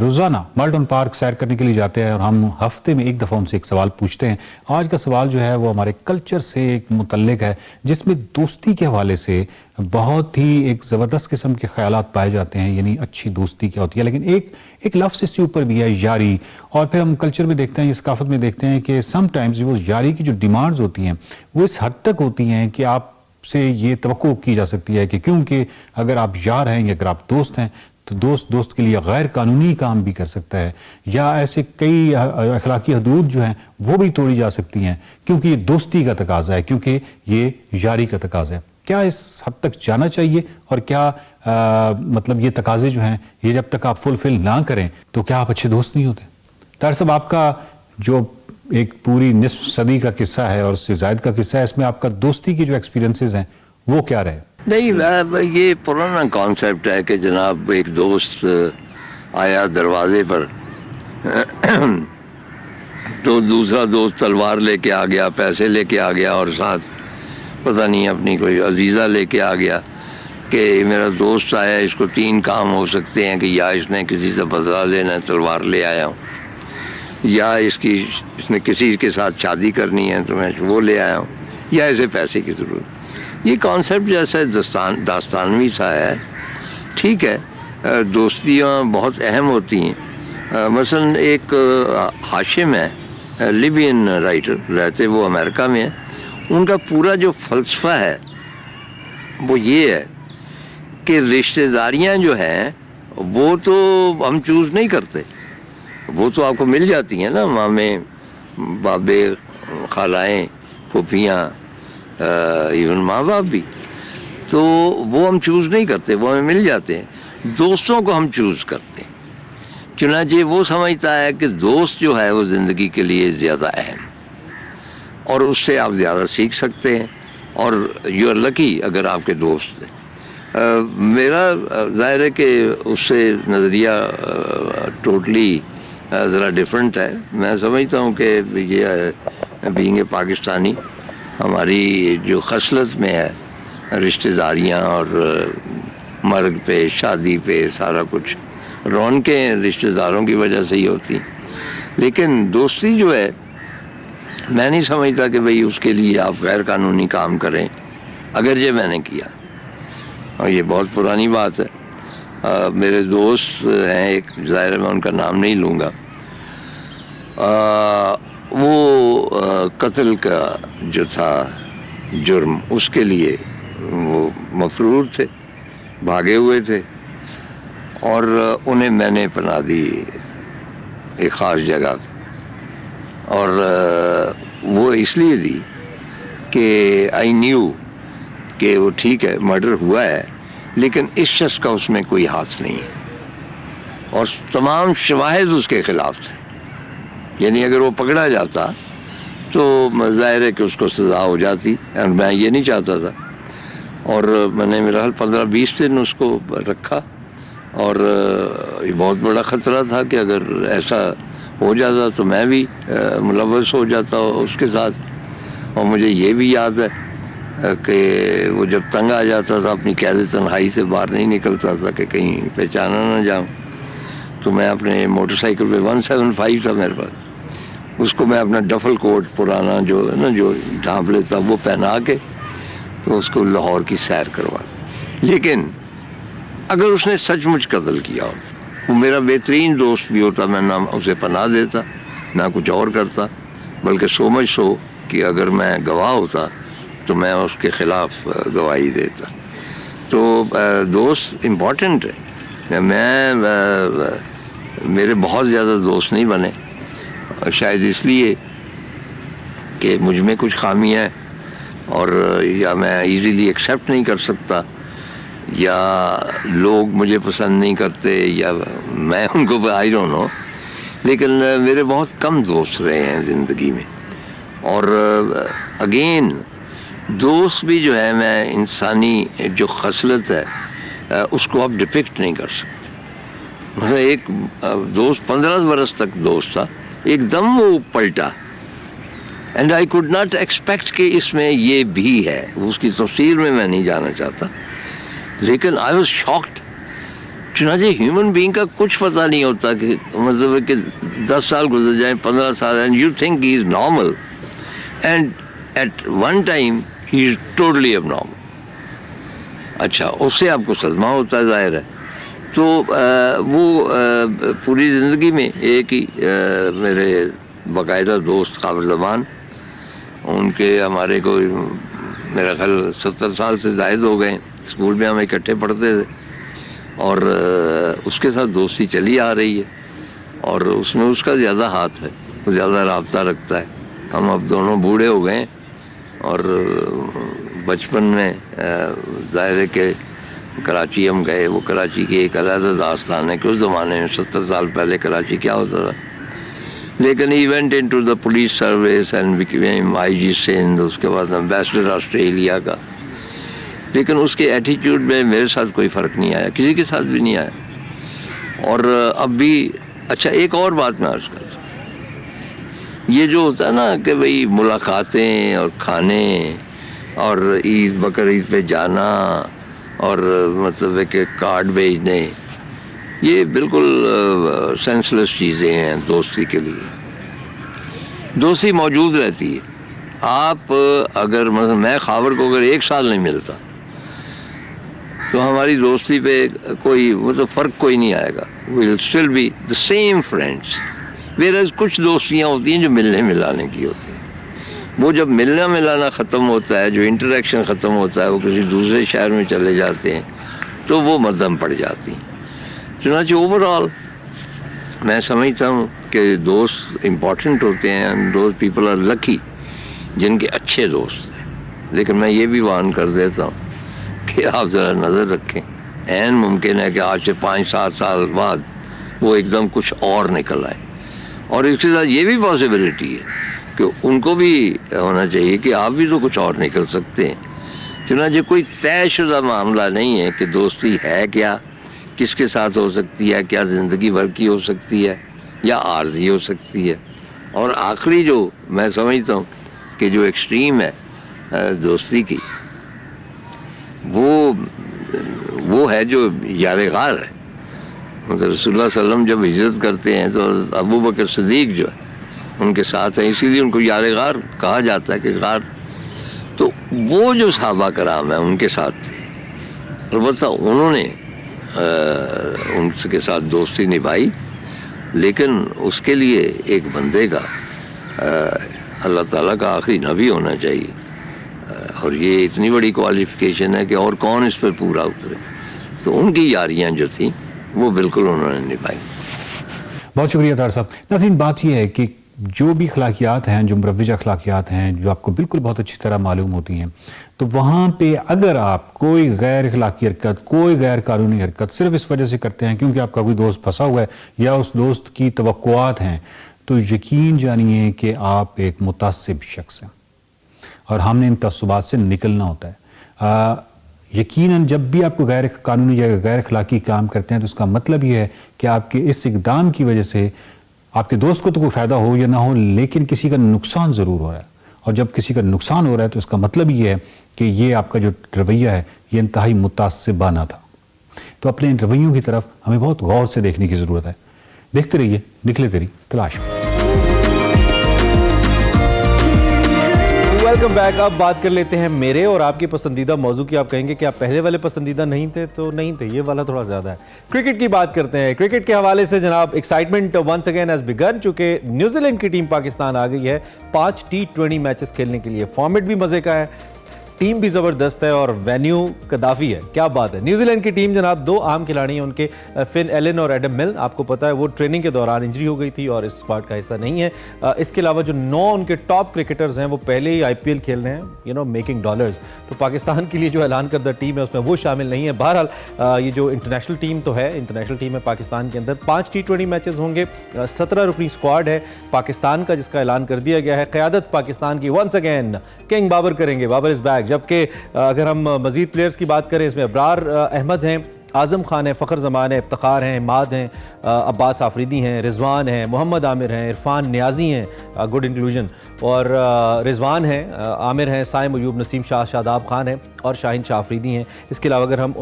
रोज़ाना माल्टन पार्क सैर करने के लिए जाते हैं और हम हफ्ते में एक दफ़ा उनसे एक सवाल पूछते हैं। आज का सवाल जो है वो हमारे कल्चर से एक मुतल्लिक है, जिसमें दोस्ती के हवाले से बहुत ही एक ज़बरदस्त किस्म के ख्यालात पाए जाते हैं, यानी अच्छी दोस्ती क्या होती है। लेकिन एक लफ्ज़ इसके ऊपर भी है, यारी। और फिर हम कल्चर में देखते हैं, इस सकाफत में देखते हैं कि समटाइम्स वो यारी की जो डिमांड्स होती हैं वो इस हद तक होती हैं कि आप से ये तवक्को की जा सकती है कि क्योंकि अगर आप यार हैं या अगर आप दोस्त हैं तो दोस्त के लिए गैर कानूनी काम भी कर सकता है, या ऐसे कई अखलाकी हदूद जो हैं वो भी तोड़ी जा सकती हैं, क्योंकि ये दोस्ती का तकाजा है, क्योंकि ये यारी का तकाजा है। क्या इस हद तक जाना चाहिए, और क्या मतलब ये तकाजे जो हैं ये जब तक आप फुलफिल ना करें तो क्या आप अच्छे दोस्त नहीं होते? तार साहब, आपका जो एक पूरी निस्फ सदी का किस्सा है और उससे ज़ायद का किस्सा है, इसमें आपका दोस्ती के जो एक्सपीरियंसेस हैं वो क्या रहे? नहीं, ये पुराना कॉन्सेप्ट है कि जनाब एक दोस्त आया दरवाजे पर तो दूसरा दोस्त तलवार लेके आ गया, पैसे लेके आ गया, और साथ पता नहीं अपनी कोई अजीज़ा लेके आ गया कि मेरा दोस्त आया, इसको 3 काम हो सकते हैं कि या इसने किसी से बदला लेना, तलवार ले आया हूँ, या इसने किसी के साथ शादी करनी है तो मैं वो ले आया हूँ, या ऐसे पैसे की ज़रूरत। ये कॉन्सेप्ट जैसा दास्तानवी सा है। ठीक है, दोस्तियाँ बहुत अहम होती हैं। मसलन एक हाशिम है, लिबियन राइटर, रहते वो अमेरिका में है। उनका पूरा जो फ़लसफ़ा है वो ये है कि रिश्तेदारियाँ जो हैं वो तो हम चूज़ नहीं करते, वो तो आपको मिल जाती हैं ना, मामे, बाबे, खालाएँ, फूफियाँ, इवन माँ बाप भी, तो वो हम चूज़ नहीं करते, वो हमें मिल जाते हैं। दोस्तों को हम चूज़ करते हैं, चुनांचे वो समझता है कि दोस्त जो है वो ज़िंदगी के लिए ज़्यादा अहम, और उससे आप ज़्यादा सीख सकते हैं, और यू आर लकी अगर आपके दोस्त हैं। मेरा ज़ाहिर है कि उससे नज़रिया टोटली ज़रा डिफरेंट है। मैं समझता हूँ कि ये बीइंग पाकिस्तानी हमारी जो खसलत में है रिश्तेदारियाँ और मर्ग पे, शादी पे, सारा कुछ रौनकें रिश्तेदारों की वजह से ही होती। लेकिन दोस्ती जो है, मैं नहीं समझता कि भाई उसके लिए आप गैर कानूनी काम करें, अगर ये मैंने किया, और ये बहुत पुरानी बात है। मेरे दोस्त हैं एक, ज़ाहिर मैं उनका नाम नहीं लूँगा, वो कत्ल का जो था जुर्म, उसके लिए वो मफरूर थे, भागे हुए थे, और उन्हें मैंने पनाह दी एक ख़ास जगह, और वो इसलिए दी कि आई न्यू कि वो ठीक है मर्डर हुआ है, लेकिन इस शख्स का उसमें कोई हाथ नहीं है, और तमाम शवाहिद उसके ख़िलाफ़ थे। यानी अगर वो पकड़ा जाता तो ज़ाहिर है कि उसको सज़ा हो जाती, और मैं ये नहीं चाहता था। और मैंने मेरा हाल 15-20 दिन उसको रखा, और ये बहुत बड़ा ख़तरा था कि अगर ऐसा हो जाता तो मैं भी मुलव्वस हो जाता उसके साथ। और मुझे ये भी याद है कि वो जब तंग आ जाता था अपनी कैद तन्हाई से बाहर नहीं निकलता था कि कहीं पहचाना ना जाऊँ, तो मैं अपने मोटरसाइकिल पे 175 था मेरे पास, उसको मैं अपना डफल कोट पुराना जो है ना जो ढांप लेता वो पहना के तो उसको लाहौर की सैर करवा। लेकिन अगर उसने सचमुच कत्ल किया हो, वो मेरा बेहतरीन दोस्त भी होता, मैं ना उसे पनाह देता ना कुछ और करता, बल्कि समझ सो कि अगर मैं गवाह होता तो मैं उसके ख़िलाफ़ गवाही देता। तो दोस्त इम्पॉर्टेंट है। मेरे बहुत ज़्यादा दोस्त नहीं बने, शायद इसलिए कि मुझ में कुछ खामियाँ हैं और या मैं इजीली एक्सेप्ट नहीं कर सकता, या लोग मुझे पसंद नहीं करते, या मैं उनको, आई डोंट नो। लेकिन मेरे बहुत कम दोस्त रहे हैं ज़िंदगी में। और अगेन दोस्त भी जो है, मैं इंसानी जो खसलत है उसको आप डिपिक्ट नहीं कर सकते। मतलब एक दोस्त 15 बरस तक दोस्त था, एकदम वो पलटा, and I could not expect कि इसमें ये भी है। उसकी तफसीर में मैं नहीं जाना चाहता, लेकिन आई वॉज शॉक्ड। चुनांचे ह्यूमन बीइंग का कुछ पता नहीं होता कि मतलब है कि 10 साल गुजर जाए, 15 साल, and you think he is normal, and at one time he is totally abnormal. अच्छा, उससे आपको सदमा होता है, जाहिर है। तो वो पूरी ज़िंदगी में एक ही मेरे बाकायदा दोस्त काबिल ज़मान, उनके हमारे को मेरा ख्याल 70 साल से ज़ायद हो गए, स्कूल में हम इकट्ठे पढ़ते थे और उसके साथ दोस्ती चली आ रही है और उसमें उसका ज़्यादा हाथ है, वो ज़्यादा राब्ता रखता है। हम अब दोनों बूढ़े हो गए और बचपन में ज़ाहिर है कि कराची हम गए, वो कराची की एक अलग दास्तान है कि उस ज़माने में 70 साल पहले कराची क्या होता था। लेकिन he went into the police service and became IG Sindh, उसके बाद एम्बेसडर ऑस्ट्रेलिया का। लेकिन उसके एटीट्यूड में मेरे साथ कोई फ़र्क नहीं आया, किसी के साथ भी नहीं आया। और अब भी अच्छा, एक और बात मैं अर्ज़ करता हूँ, ये जो होता है ना कि भाई मुलाकातें और खाने और ईद बकर ईद पे जाना और मतलब है कि कार्ड भेजने, ये बिल्कुल सेंसलेस चीज़ें हैं दोस्ती के लिए। दोस्ती मौजूद रहती है। आप अगर मतलब मैं खावर को अगर 1 साल नहीं मिलता तो हमारी दोस्ती पे कोई मतलब फ़र्क कोई नहीं आएगा, will still be the same friends. Whereas कुछ दोस्तियाँ होती हैं जो मिलने मिलाने की होती हैं, वो जब मिलना मिलाना ख़त्म होता है, जो इंटरेक्शन ख़त्म होता है, वो किसी दूसरे शहर में चले जाते हैं तो वो मध्यम पड़ जाती हैं। चुनांचे ओवरऑल मैं समझता हूँ कि दोस्त इम्पॉर्टेंट होते हैं, and those people are lucky जिनके अच्छे दोस्त हैं। लेकिन मैं ये भी वार्न कर देता हूँ कि आप ज़रा नज़र रखें, ऐन मुमकिन है कि आज से 5-7 साल बाद वो एकदम कुछ और निकल आए। और इसके साथ ये भी पॉसिबिलिटी है कि उनको भी होना चाहिए कि आप भी तो कुछ और निकल सकते हैं। चुनांचे कोई तयशुदा मामला नहीं है कि दोस्ती है क्या, किसके साथ हो सकती है, क्या ज़िंदगी भर की हो सकती है या आर्जी हो सकती है। और आखिरी जो मैं समझता हूँ कि जो एक्सट्रीम है दोस्ती की, वो है जो यार गार है। मतलब रसूलुल्लाह सल्लल्लाहु अलैहि वसल्लम जब हिजरत करते हैं तो अबू बकर सिद्दीक जो है उनके साथ है, इसीलिए उनको यार गार कहा जाता है कि गार। तो वो जो सहाबा कराम है उनके साथ थे, अलबत्ता उन्होंने उनके साथ दोस्ती निभाई, लेकिन उसके लिए एक बंदे का अल्लाह ताला का आखिरी नबी होना चाहिए। और ये इतनी बड़ी क्वालिफिकेशन है कि और कौन इस पर पूरा उतरे। तो उनकी यारियां जो थी वो बिल्कुल उन्होंने निभाई। बहुत शुक्रिया तार साहब। नाज़रीन, बात यह है कि जो भी अखलाकियात हैं, जो मुरव्वज अखलाकियात हैं, जो आपको बिल्कुल बहुत अच्छी तरह मालूम होती हैं, तो वहाँ पे अगर आप कोई गैर अखलाकी हरकत, कोई गैर कानूनी हरकत सिर्फ इस वजह से करते हैं क्योंकि आपका कोई दोस्त फंसा हुआ है या उस दोस्त की तवक्कुआत हैं, तो यकीन जानिए कि आप एक मुतासिब शख्स हैं और हमने इन तस्सुबात से निकलना होता है। यकीनन जब भी आपको गैर कानूनी या गैर अखलाकी काम करते हैं तो उसका मतलब ये है कि आपके इस इकदाम की वजह से आपके दोस्त को तो कोई फ़ायदा हो या ना हो, लेकिन किसी का नुकसान ज़रूर हो रहा है। और जब किसी का नुकसान हो रहा है तो उसका मतलब ये है कि ये आपका जो रवैया है ये इंतहाई मुतासिबाना था। तो अपने इन रवैयों की तरफ हमें बहुत गौर से देखने की ज़रूरत है। देखते रहिए निकले तेरी तलाश में। Welcome back. अब बात कर लेते हैं मेरे और आपके पसंदीदा मौजू की। आप कहेंगे कि आप पहले वाले पसंदीदा नहीं थे, तो नहीं थे, ये वाला थोड़ा ज्यादा है। क्रिकेट की बात करते हैं। क्रिकेट के हवाले से जनाब excitement once again has begun, चूंकि न्यूजीलैंड की टीम पाकिस्तान आ गई है 5 T20 मैचेस खेलने के लिए। फॉर्मेट भी मजे का है, टीम भी ज़बरदस्त है और वेन्यू कदाफी है। क्या बात है। न्यूजीलैंड की टीम जनाब 2 आम खिलाड़ी हैं उनके, फिन एलन और एडम मिल। आपको पता है वो ट्रेनिंग के दौरान इंजरी हो गई थी और इस स्क्वाड का हिस्सा नहीं है। इसके अलावा जो 9 उनके टॉप क्रिकेटर्स हैं वो पहले ही IPL खेल रहे हैं, मेकिंग डॉलर्स। तो पाकिस्तान के लिए जो ऐलान करदा टीम है उसमें वो शामिल नहीं है। बहरहाल ये जो इंटरनेशनल टीम तो है, इंटरनेशनल टीम है पाकिस्तान के अंदर 5 T20 मैचेस होंगे। 17 रुकनी स्क्वाड है पाकिस्तान का, जिसका ऐलान कर दिया गया है। क़यादत पाकिस्तान की वंस अगेन किंग बाबर करेंगे, बाबर इज बैक। जबकि अगर हम मजीद प्लेयर्स की बात करें, इसमें अबरार अहमद हैं, आज़म खान है, फ़खर ज़मान है, इफ्तिखार हैं, इमाद हैं, अब्बास आफरीदी हैं, रिजवान हैं, मोहम्मद आमिर हैं, इरफान न्याजी हैं, गुड इंक्लूजन, और रिजवान हैं, आमिर हैं, साइम अयूब, नसीम शाह, शादाब खान हैं और शाहीन शाह आफरीदी हैं। इसके अलावा अगर हम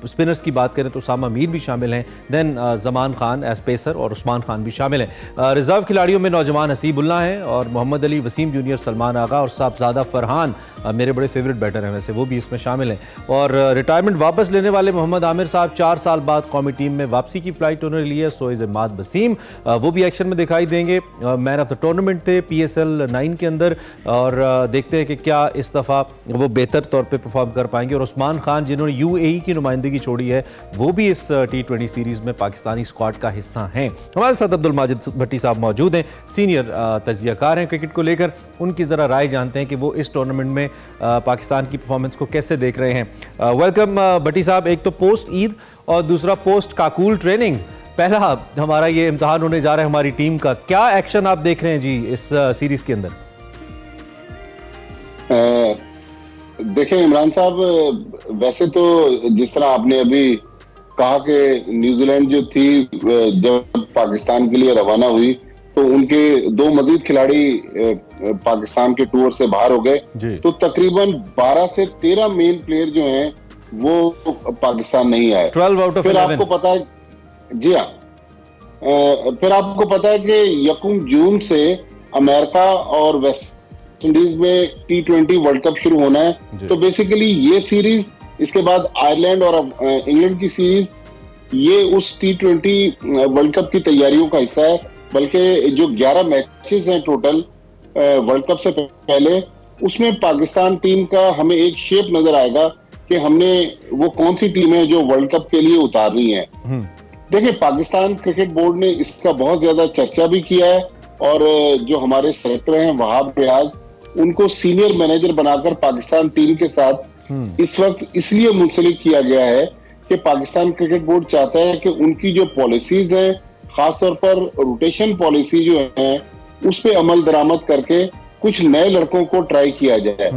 स्पिनर्स की बात करें तो उसामा मीर भी शामिल हैं, then Zaman Khan as pacer और उस्मान खान भी शामिल हैं। रिजर्व खिलाड़ियों में नौजवान हसीबुल्ला हैं और मोहम्मद अली, वसीम जूनियर, सलमान आगा और साहबजादा फरहान मेरे बड़े फेवरेट बैटर हैं वैसे, वो भी इसमें शामिल हैं। और रिटायरमेंट वापस लेने वाले मोहम्मद आमिर साहब 4 साल बाद कौमी टीम में वापसी की फ्लाइट उन्होंने ली है। सो इज़ इमाद वसीम, वो भी एक्शन में दिखाई देंगे। मैन ऑफ द टूर्नामेंट थे PSL 9 के अंदर, और देखते हैं कि क्या इस दफ़ा वो बेहतर तौर पे परफॉर्म कर पाएंगे। और उस्मान खान जिन्होंने UAE की नुमाइंदगी छोड़ी है, वो भी इस T20 सीरीज़ में पाकिस्तानी स्क्वाड का हिस्सा हैं। हमारे साथ अब्दुल माजिद भट्टी साहब मौजूद हैं, सीनियर तज्ज़ियाकार हैं क्रिकेट को लेकर। उनकी ज़रा राय जानते हैं कि वो इस टूर्नामेंट में पाकिस्तान की परफॉर्मेंस को कैसे देख रहे हैं। वेलकम भट्टी साहब। एक तो पोस्ट ईद और दूसरा पोस्ट काकूल ट्रेनिंग, पहला हमारा ये इम्तिहान होने जा रहा है हमारी टीम का। क्या एक्शन आप देख रहे हैं जी इस सीरीज के अंदर? देखें इमरान साहब, वैसे तो जिस तरह आपने अभी कहा कि न्यूजीलैंड जो थी जब पाकिस्तान के लिए रवाना हुई तो उनके 2 मजीद खिलाड़ी पाकिस्तान के टूर से बाहर हो गए, तो तकरीबन 12 से 13 मेन प्लेयर जो हैं वो पाकिस्तान नहीं आए। 12 आउट ऑफ 11। आपको पता है, जी हाँ, फिर आपको पता है कि 1 जून से अमेरिका और वेस्ट इंडीज में T20 वर्ल्ड कप शुरू होना है। तो बेसिकली ये सीरीज, इसके बाद आयरलैंड और इंग्लैंड की सीरीज, ये उस T20 वर्ल्ड कप की तैयारियों का हिस्सा है। बल्कि जो 11 मैचेस हैं टोटल वर्ल्ड कप से पहले, उसमें पाकिस्तान टीम का हमें एक शेप नजर आएगा कि हमने वो कौन सी टीम है जो वर्ल्ड कप के लिए उतारनी है। देखिए, पाकिस्तान क्रिकेट बोर्ड ने इसका बहुत ज्यादा चर्चा भी किया है और जो हमारे सेलेक्टर हैं वहाब रियाज, उनको सीनियर मैनेजर बनाकर पाकिस्तान टीम के साथ इस वक्त इसलिए मुंसलिक किया गया है कि पाकिस्तान क्रिकेट बोर्ड चाहता है कि उनकी जो पॉलिसीज हैं, खासतौर पर रोटेशन पॉलिसी जो है, उस पे अमल दरामद करके कुछ नए लड़कों को ट्राई किया जाए।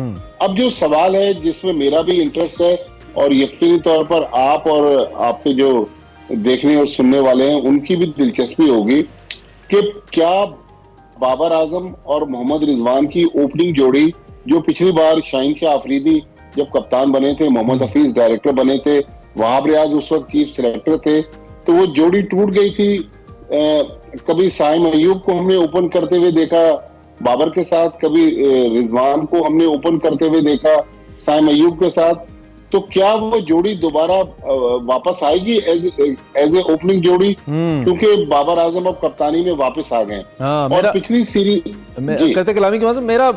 अब जो सवाल है जिसमें मेरा भी इंटरेस्ट है और यकीनी तौर पर आप और आपके जो देखने और सुनने वाले हैं उनकी भी दिलचस्पी होगी कि क्या बाबर आजम और मोहम्मद रिजवान की ओपनिंग जोड़ी, जो पिछली बार शाहीन शाह आफरीदी जब कप्तान बने थे, मोहम्मद हफीज डायरेक्टर बने थे, वहाब रियाज उस वक्त चीफ सेलेक्टर थे, तो वो जोड़ी टूट गई थी। कभी साइम अयूब को हमने ओपन करते हुए देखा बाबर के साथ, कभी रिजवान को हमने ओपन करते हुए देखा साइम अयूब के साथ। तो क्या वो जोड़ी दोबारा वापस आएगी एज ए ओपनिंग जोड़ी? क्योंकि बाबर आजम अब कप्तानी में वापस आ गए। और पिछली सीरीज कहते कलामी के मतलब मेरा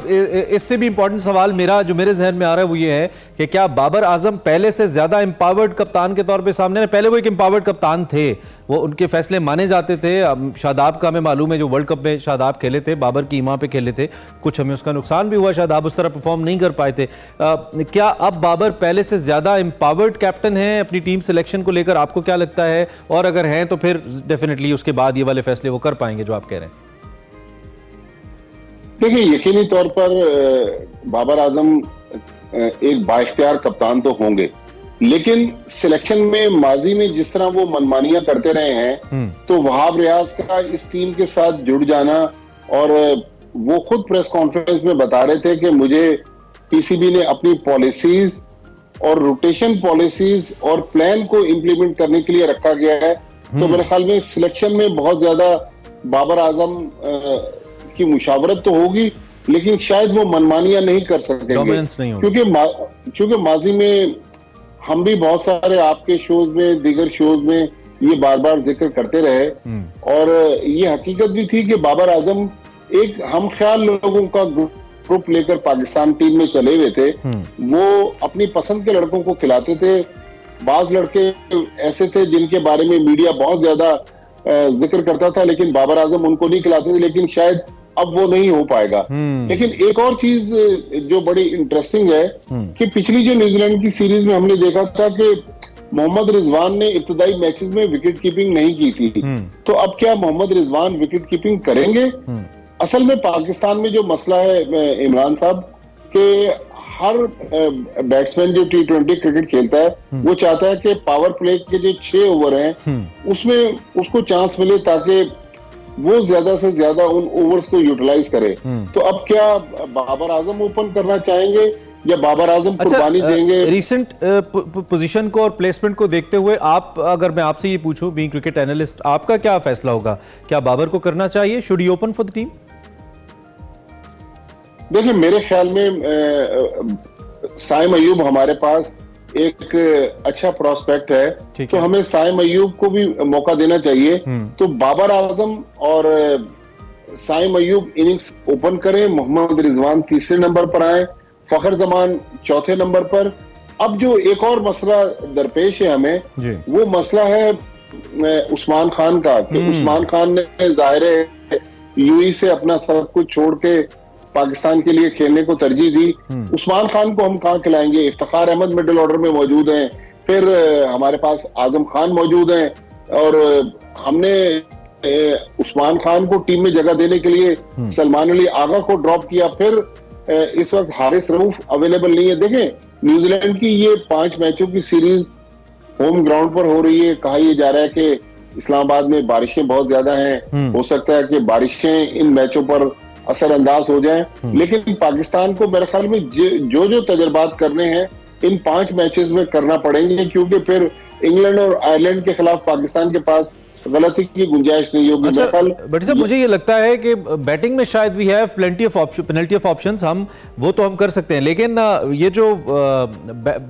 इससे भी इंपॉर्टेंट सवाल मेरा जो मेरे जहन में आ रहा है वो ये है कि क्या बाबर आजम पहले से ज्यादा एम्पावर्ड कप्तान के तौर पे सामने है? पहले वो एक एम्पावर्ड कप्तान थे, वो उनके फैसले माने जाते थे। शादाब का हमें मालूम है, जो वर्ल्ड कप में शादाब खेले थे, बाबर की ईमा पे खेले थे, कुछ हमें उसका नुकसान भी हुआ, शादाब उस तरह परफॉर्म नहीं कर पाए थे। क्या अब बाबर पहले से ज्यादा एम्पावर्ड कैप्टन है अपनी टीम सिलेक्शन को लेकर? आपको क्या लगता है? और अगर हैं तो फिर डेफिनेटली उसके बाद ये वाले फैसले वो कर पाएंगे जो आप कह रहे हैं? देखिए, यकीनी तौर पर बाबर आजम एक बाइख्तियार कप्तान तो होंगे, लेकिन सिलेक्शन में माजी में जिस तरह वो मनमानियां करते रहे हैं, तो वहाब रियाज का इस टीम के साथ जुड़ जाना, और वो खुद प्रेस कॉन्फ्रेंस में बता रहे थे कि मुझे पीसीबी ने अपनी पॉलिसीज और रोटेशन पॉलिसीज और प्लान को इम्प्लीमेंट करने के लिए रखा गया है। तो मेरे ख्याल में सिलेक्शन में बहुत ज्यादा बाबर आजम की मुशावरत तो होगी, लेकिन शायद वो मनमानियां नहीं कर सकेंगे, क्योंकि माजी में हम भी बहुत सारे आपके शोज में, दीगर शोज में ये बार बार जिक्र करते रहे, और ये हकीकत भी थी कि बाबर आजम एक हम ख्याल लोगों का ग्रुप लेकर पाकिस्तान टीम में चले हुए थे। वो अपनी पसंद के लड़कों को खिलाते थे। बाज लड़के ऐसे थे जिनके बारे में मीडिया बहुत ज्यादा जिक्र करता था, लेकिन बाबर आजम उनको नहीं खिलाते थे, लेकिन शायद अब वो नहीं हो पाएगा। लेकिन एक और चीज जो बड़ी इंटरेस्टिंग है कि पिछली जो न्यूजीलैंड की सीरीज में हमने देखा था कि मोहम्मद रिजवान ने इब्तदाई मैचेस में विकेट कीपिंग नहीं की थी, तो अब क्या मोहम्मद रिजवान विकेट कीपिंग करेंगे? असल में पाकिस्तान में जो मसला है इमरान साहब, कि हर बैट्समैन जो T20 क्रिकेट खेलता है वो चाहता है कि पावर प्ले के जो 6 ओवर हैं उसमें उसको चांस मिले ताकि वो ज्यादा से ज्यादा उन ओवर्स को यूटिलाइज करे। तो अब क्या बाबर आजम ओपन करना चाहेंगे या बाबर आजम कुर्बानी देंगे? रिसेंट पोजीशन को और प्लेसमेंट को देखते हुए आप, अगर मैं आपसे ये पूछूं बीइंग क्रिकेट एनालिस्ट, आपका क्या फैसला होगा? क्या बाबर को करना चाहिए? Should he open for the team? देखिए, मेरे ख्याल में साइम अयूब हमारे पास एक अच्छा प्रोस्पेक्ट है, तो हमें साइम अयूब को भी मौका देना चाहिए। तो बाबर आजम और साइम अयूब इनिंग्स ओपन करें, मोहम्मद रिजवान तीसरे नंबर पर आए, फखर जमान चौथे नंबर पर। अब जो एक और मसला दरपेश है हमें, वो मसला है उस्मान खान का, कि उस्मान खान ने जाहिर है यूई से अपना सब कुछ छोड़ के पाकिस्तान के लिए खेलने को तरजीह दी। उस्मान खान को हम कहाँ खिलाएंगे? इफ्तिखार अहमद मिडिल ऑर्डर में मौजूद हैं, फिर हमारे पास आजम खान मौजूद हैं, और हमने उस्मान खान को टीम में जगह देने के लिए सलमान अली आगा को ड्रॉप किया। फिर इस वक्त हारिस रऊफ अवेलेबल नहीं है। देखें, न्यूजीलैंड की ये 5 मैचों की सीरीज होम ग्राउंड पर हो रही है। कहा यह जा रहा है कि इस्लामाबाद में बारिशें बहुत ज्यादा हैं, हो सकता है कि बारिशें इन मैचों पर असरअंदाज हो जाएं, लेकिन पाकिस्तान को मेरे ख्याल में जो तजर्बात करने हैं इन 5 मैचेस में करना पड़ेंगे, क्योंकि फिर इंग्लैंड और आयरलैंड के खिलाफ पाकिस्तान के पास गलती की गुंजाइश नहीं होगी। अच्छा, बट साहब मुझे ये लगता है कि बैटिंग में शायद we have penalty of options, हम वो तो हम कर सकते हैं, लेकिन ये जो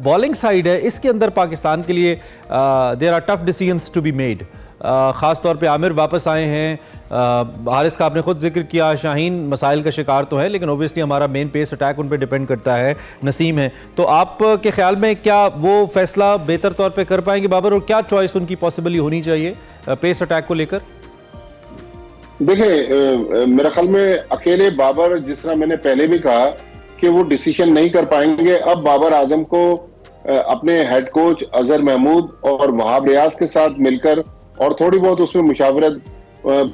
बॉलिंग साइड है इसके अंदर पाकिस्तान के लिए there are tough decisions to be made. ख़ास तौर पे आमिर वापस आए हैं, हारिस का आपने खुद जिक्र किया, शाहीन मसाइल का शिकार तो है, लेकिन ओबियसली हमारा मेन पेस अटैक उन पे डिपेंड करता है, नसीम है। तो आप के ख्याल में क्या वो फैसला बेहतर तौर पे कर पाएंगे बाबर, और क्या चॉइस उनकी पॉसिबली होनी चाहिए पेस अटैक को लेकर? देखिए, मेरे ख्याल में अकेले बाबर, जिस तरह मैंने पहले भी कहा कि वो डिसीजन नहीं कर पाएंगे। अब बाबर आजम को अपने हेड कोच अजहर महमूद और वहाब रियाज के साथ मिलकर, और थोड़ी बहुत उसमें मुशावरत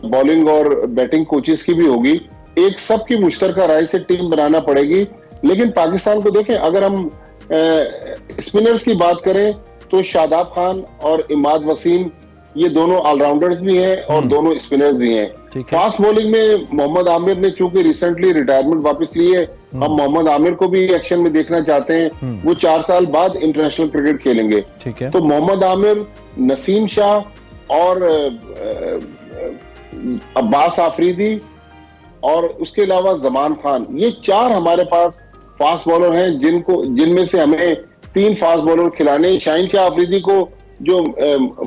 बॉलिंग और बैटिंग कोचेस की भी होगी, एक सबकी मुश्तरका राय से टीम बनाना पड़ेगी। लेकिन पाकिस्तान को देखें, अगर हम स्पिनर्स की बात करें तो शादाब खान और इमाद वसीम ये दोनों ऑलराउंडर्स भी हैं और दोनों स्पिनर्स भी हैं। फास्ट बॉलिंग में मोहम्मद आमिर ने चूंकि रिसेंटली रिटायरमेंट वापस ली है, हम मोहम्मद आमिर को भी एक्शन में देखना चाहते हैं। वो 4 साल बाद इंटरनेशनल क्रिकेट खेलेंगे। तो मोहम्मद आमिर, नसीम शाह और अब्बास आफरीदी और उसके अलावा जमान खान, ये 4 हमारे पास फास्ट बॉलर हैं जिनमें से हमें 3 फास्ट बॉलर खिलाने। शाहीन शाह आफरीदी को जो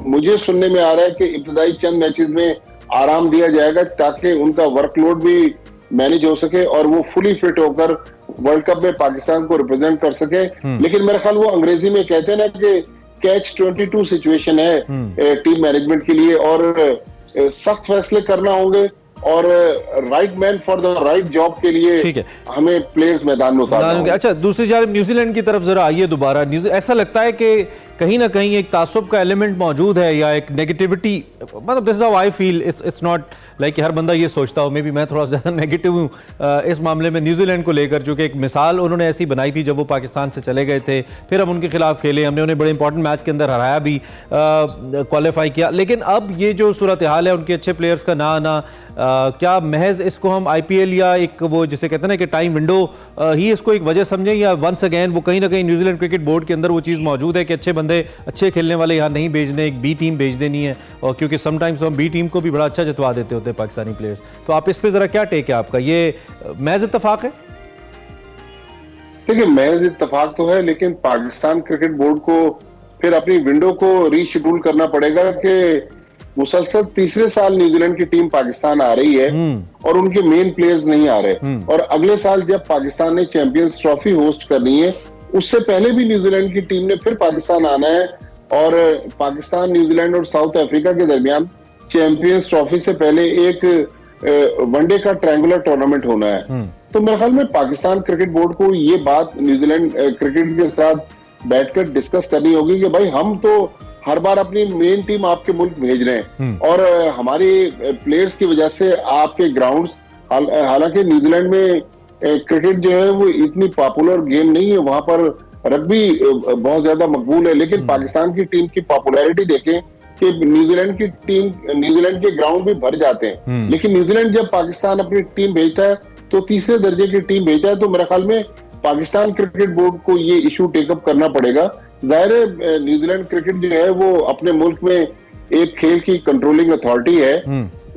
मुझे सुनने में आ रहा है कि इब्तदाई चंद मैचेस में आराम दिया जाएगा ताकि उनका वर्कलोड भी मैनेज हो सके और वो फुली फिट होकर वर्ल्ड कप में पाकिस्तान को रिप्रेजेंट कर सके। लेकिन मेरा ख्याल वो अंग्रेजी में कहते हैं ना कि कैच 22 सिचुएशन है टीम मैनेजमेंट के लिए, और सख्त फैसले करना होंगे और right man for the right job के लिए हमें प्लेयर्स मैदान में उतारना होगा। अच्छा, दूसरी जानब न्यूजीलैंड की तरफ जरा आइए दोबारा। ऐसा लगता है कि कहीं ना कहीं एक तासुब का एलिमेंट मौजूद है या एक नेगेटिविटी, मतलब this is how I feel, it's not like हर बंदा ये सोचता हो, मे बी मैं थोड़ा ज़्यादा नेगेटिव हूँ इस मामले में न्यूजीलैंड को लेकर, जो कि एक मिसाल उन्होंने ऐसी बनाई थी जब वो पाकिस्तान से चले गए थे, फिर हम उनके खिलाफ खेले, हमने उन्हें बड़े इंपॉर्टेंट मैच के अंदर हराया भी, क्वालिफाई किया, लेकिन अब ये जो सूरत हाल है, उनके अच्छे प्लेयर्स का ना आना, क्या महज इसको हम IPL या एक वो जिसे कहते हैं ना कि टाइम विंडो ही इसको एक वजह समझें, या वंस अगेन वो कहीं ना कहीं न्यूजीलैंड क्रिकेट बोर्ड के अंदर वो चीज़ मौजूद है कि अच्छे बंदे, अच्छे खेलने वाले यहाँ नहीं भेजने, एक B टीम भेज देनी है, और क्योंकि समटाइम्स हम B टीम को भी बड़ा अच्छा जितवा देते होते हैं पाकिस्तानी प्लेयर्स। तो आप इस पर ज़रा क्या टेक है आपका, ये महज इत्तेफाक है? देखिए, महज इत्तेफाक तो है, लेकिन पाकिस्तान क्रिकेट बोर्ड को फिर अपनी विंडो को रीशेड्यूल करना पड़ेगा कि मुसलसल तीसरे साल न्यूजीलैंड की टीम पाकिस्तान आ रही है और उनके मेन प्लेयर्स नहीं आ रहे, और अगले साल जब पाकिस्तान ने चैंपियंस ट्रॉफी होस्ट करनी है, उससे पहले भी न्यूजीलैंड की टीम ने फिर पाकिस्तान आना है, और पाकिस्तान, न्यूजीलैंड और साउथ अफ्रीका के दरमियान चैंपियंस ट्रॉफी से पहले एक वनडे का ट्रायंगुलर टूर्नामेंट होना है। तो मेरे ख्याल में पाकिस्तान क्रिकेट बोर्ड को ये बात न्यूजीलैंड क्रिकेट के साथ बैठकर डिस्कस करनी होगी कि भाई हम तो हर बार अपनी मेन टीम आपके मुल्क भेज रहे हैं, और हमारे प्लेयर्स की वजह से आपके ग्राउंड्स, हालांकि न्यूजीलैंड में क्रिकेट जो है वो इतनी पॉपुलर गेम नहीं है, वहां पर रग्बी बहुत ज्यादा मकबूल है, लेकिन पाकिस्तान की टीम की पॉपुलैरिटी देखें कि न्यूजीलैंड की टीम, न्यूजीलैंड के ग्राउंड भी भर जाते हैं, लेकिन न्यूजीलैंड जब पाकिस्तान अपनी टीम भेजता है तो तीसरे दर्जे की टीम भेजता है। तो मेरे ख्याल में पाकिस्तान क्रिकेट बोर्ड को ये इशू टेकअप करना पड़ेगा। जाहिर है न्यूजीलैंड क्रिकेट जो है वो अपने मुल्क में एक खेल की कंट्रोलिंग अथॉरिटी है,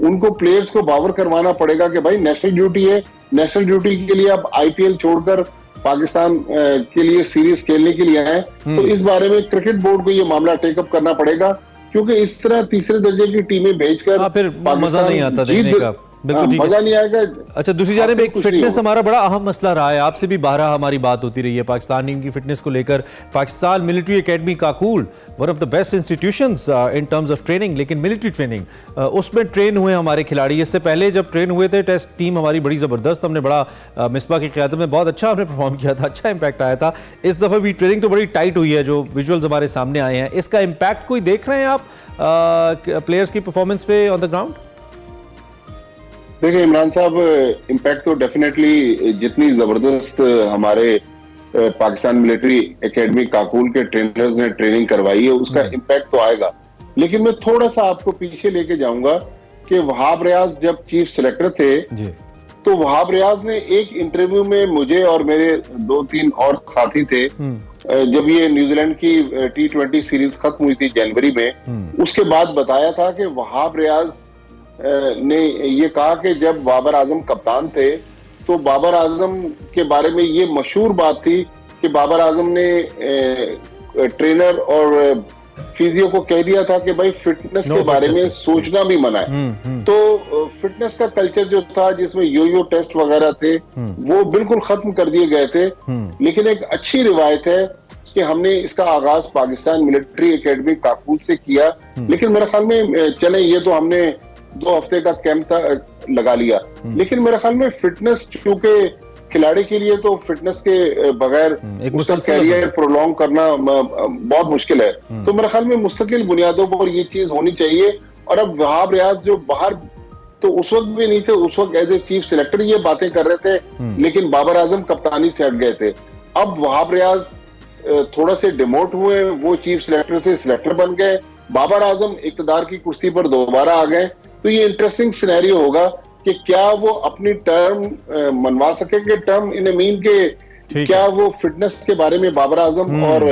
उनको प्लेयर्स को बावर करवाना पड़ेगा कि भाई नेशनल ड्यूटी है, नेशनल ड्यूटी के लिए आप IPL छोड़कर पाकिस्तान के लिए सीरीज खेलने के लिए आए, तो इस बारे में क्रिकेट बोर्ड को ये मामला टेकअप करना पड़ेगा, क्योंकि इस तरह तीसरे दर्जे की टीमें भेजकर फिर मजा नहीं आता देखने का, मजा नहीं आएगा। अच्छा, दूसरी जानिब एक फिटनेस हमारा बड़ा अहम मसला रहा है, आपसे भी बारहा हमारी बात होती रही है पाकिस्तान टीम की फिटनेस को लेकर। Pakistan military academy Kakul, one of the best institutions in terms of training, लेकिन मिलिट्री ट्रेनिंग उसमें ट्रेन हुए हमारे खिलाड़ी। इससे पहले जब ट्रेन हुए थे टेस्ट टीम हमारी बड़ी ज़बरदस्त, हमने बड़ा मिसबा की क़यादत में बहुत अच्छा हमने परफॉर्म किया था, अच्छा इम्पैक्ट आया था। इस दफ़ा भी ट्रेनिंग तो बड़ी टाइट हुई है, जो विजुअल्स हमारे सामने आए हैं, इसका इम्पैक्ट कोई देख रहे हैं आप प्लेयर्स की परफॉर्मेंस पे ऑन द ग्राउंड? देखिए इमरान साहब, इम्पैक्ट तो डेफिनेटली जितनी जबरदस्त हमारे पाकिस्तान मिलिट्री एकेडमी काकूल के ट्रेनर्स ने ट्रेनिंग करवाई है, उसका इम्पैक्ट तो आएगा, लेकिन मैं थोड़ा सा आपको पीछे लेके जाऊंगा कि वहाब रियाज जब चीफ सिलेक्टर थे जी, तो वहाब रियाज ने एक इंटरव्यू में मुझे और मेरे 2-3 और साथी थे, जब ये न्यूजीलैंड की T20 सीरीज खत्म हुई थी जनवरी में, उसके बाद बताया था कि वहाब रियाज ने ये कहा कि जब बाबर आजम कप्तान थे तो बाबर आजम के बारे में ये मशहूर बात थी कि बाबर आजम ने ट्रेनर और फिजियो को कह दिया था कि भाई फिटनेस के बारे में सोचना भी मना है। तो फिटनेस का कल्चर जो था, जिसमें यो टेस्ट वगैरह थे, वो बिल्कुल खत्म कर दिए गए थे। लेकिन एक अच्छी रिवायत है कि हमने इसका आगाज पाकिस्तान मिलिट्री एकेडमी काकूल से किया, लेकिन मेरे ख्याल में चले ये तो हमने 2 हफ्ते का कैंप लगा लिया, लेकिन मेरे ख्याल में फिटनेस, चूंकि खिलाड़ी के लिए तो फिटनेस के बगैर उसका कैरियर प्रोलॉन्ग करना बहुत मुश्किल है, तो मेरे ख्याल में मुस्तकिल बुनियादों पर ये चीज होनी चाहिए। और अब वहाब रियाज जो बाहर तो उस वक्त भी नहीं थे, उस वक्त एज ए चीफ सिलेक्टर ये बातें कर रहे थे, लेकिन बाबर आजम कप्तानी से हट गए थे। अब वहाब रियाज थोड़ा से डिमोट हुए, वो चीफ सिलेक्टर से सिलेक्टर बन गए, बाबर आजम इक्तदार की कुर्सी पर दोबारा आ गए। तो ये इंटरेस्टिंग सिनेरियो होगा कि क्या वो अपनी टर्म मनवा सकेंगे, टर्म इन मीन के क्या वो फिटनेस के बारे में बाबर आजम और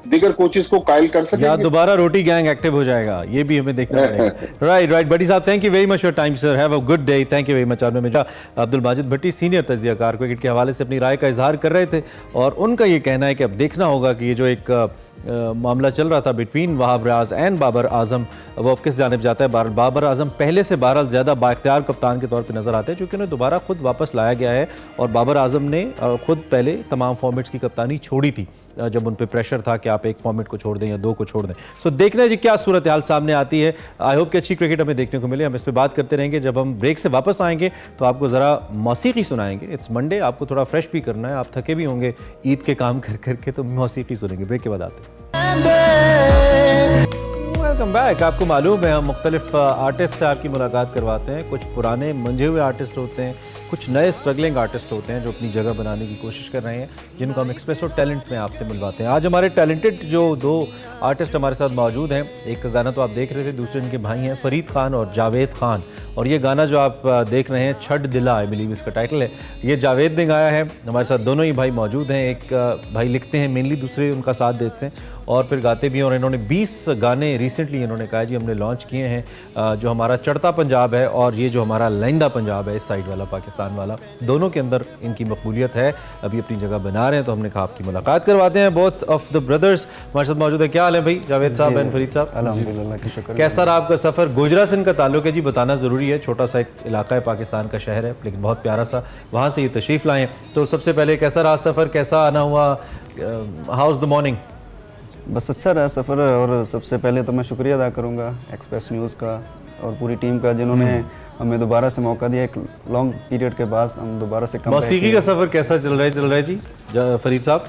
दीगर कोचेस को कायल कर सकेंगे, या दोबारा रोटी गैंग एक्टिव हो जाएगा, ये भी हमें देखना पड़ेगा। राइट बटी साहब, thank you very much for time sir, have a good day, thank you very much. और मैं अब्दुल माजिद भट्टी, सीनियर तजियाकार, क्रिकेट के हवाले से अपनी राय का इजहार कर रहे थे, और उनका ये कहना है कि अब देखना होगा कि ये जो एक मामला चल रहा था बिटवीन वहाब रियाज एंड बाबर आजम, वो अब किस जानिब जाता है। बाबर आजम पहले से 12 ज़्यादा बाइख्तियार कप्तान के तौर पे नज़र आते हैं, क्योंकि उन्हें दोबारा खुद वापस लाया गया है, और बाबर आजम ने खुद पहले तमाम फॉर्मेट्स की कप्तानी छोड़ी थी जब उन पे प्रेशर था कि आप एक फॉर्मेट को छोड़ दें या 2 को छोड़ दें। सो देखना है जी क्या सूरत हाल सामने आती है। आई होप कि अच्छी क्रिकेट हमें देखने को मिले, हम इस पर बात करते रहेंगे। जब हम ब्रेक से वापस आएंगे तो आपको ज़रा मौसीकी सुनाएंगे, इट्स मंडे, आपको थोड़ा फ्रेश भी करना है, आप थके भी होंगे ईद के काम कर करके, तो मौसीकी सुनेंगे। ब्रेक के बाद आते हैं। Welcome back. आपको मालूम है हम मुख्तलिफ आर्टिस्ट से आपकी मुलाकात करवाते हैं। कुछ पुराने मंझे हुए आर्टिस्ट होते हैं, कुछ नए स्ट्रगलिंग आर्टिस्ट होते हैं जो अपनी जगह बनाने की कोशिश कर रहे हैं, जिनको हम एक्सप्रेसो टैलेंट में आपसे मिलवाते हैं। आज हमारे टैलेंटेड जो दो आर्टिस्ट हमारे साथ मौजूद हैं, एक गाना तो आप देख रहे थे, दूसरे इनके भाई हैं फरीद खान और जावेद खान। और ये गाना जो आप देख रहे हैं छड़ दिला, आई बिलीव इसका टाइटल है, ये जावेद ने गाया है। हमारे साथ दोनों ही भाई मौजूद हैं। एक भाई लिखते हैं मेनली, दूसरे उनका साथ देते हैं और फिर गाते भी हैं। और इन्होंने 20 गाने रिसेंटली इन्होंने कहा जी हमने लॉन्च किए हैं, जो हमारा चढ़ता पंजाब है और ये जो हमारा लहंदा पंजाब है, इस साइड वाला पाकिस्तान वाला, दोनों के अंदर इनकी मकबूलियत है, अभी अपनी जगह बना रहे हैं। तो हमने कहा आपकी मुलाकात करवाते हैं। बोथ ऑफ द ब्रदर्स हमारे साथ मौजूद है। क्या हाल है भाई जावेद साहब एंड फरीद साहब? अल्हम्दुलिल्लाह की शुक्र। कैसा रहा आपका सफ़र? गुजरा से इनका ताल्लुक है जी, बताना ज़रूरी है। छोटा सा एक इलाका है, पाकिस्तान का शहर है लेकिन बहुत प्यारा सा, वहाँ से ये तशरीफ़ लाएँ। तो सबसे पहले कैसा रहा सफ़र, कैसा आना हुआ, हाउस द मॉर्निंग? बस अच्छा रहा सफ़र। और सबसे पहले तो मैं शुक्रिया अदा करूँगा एक्सप्रेस न्यूज़ का और पूरी टीम का, जिन्होंने हमें दोबारा से मौका दिया। एक लॉन्ग पीरियड के बाद हम दोबारा से मौसीकी का सफ़र कैसा चल रहा है जी फरीद साहब?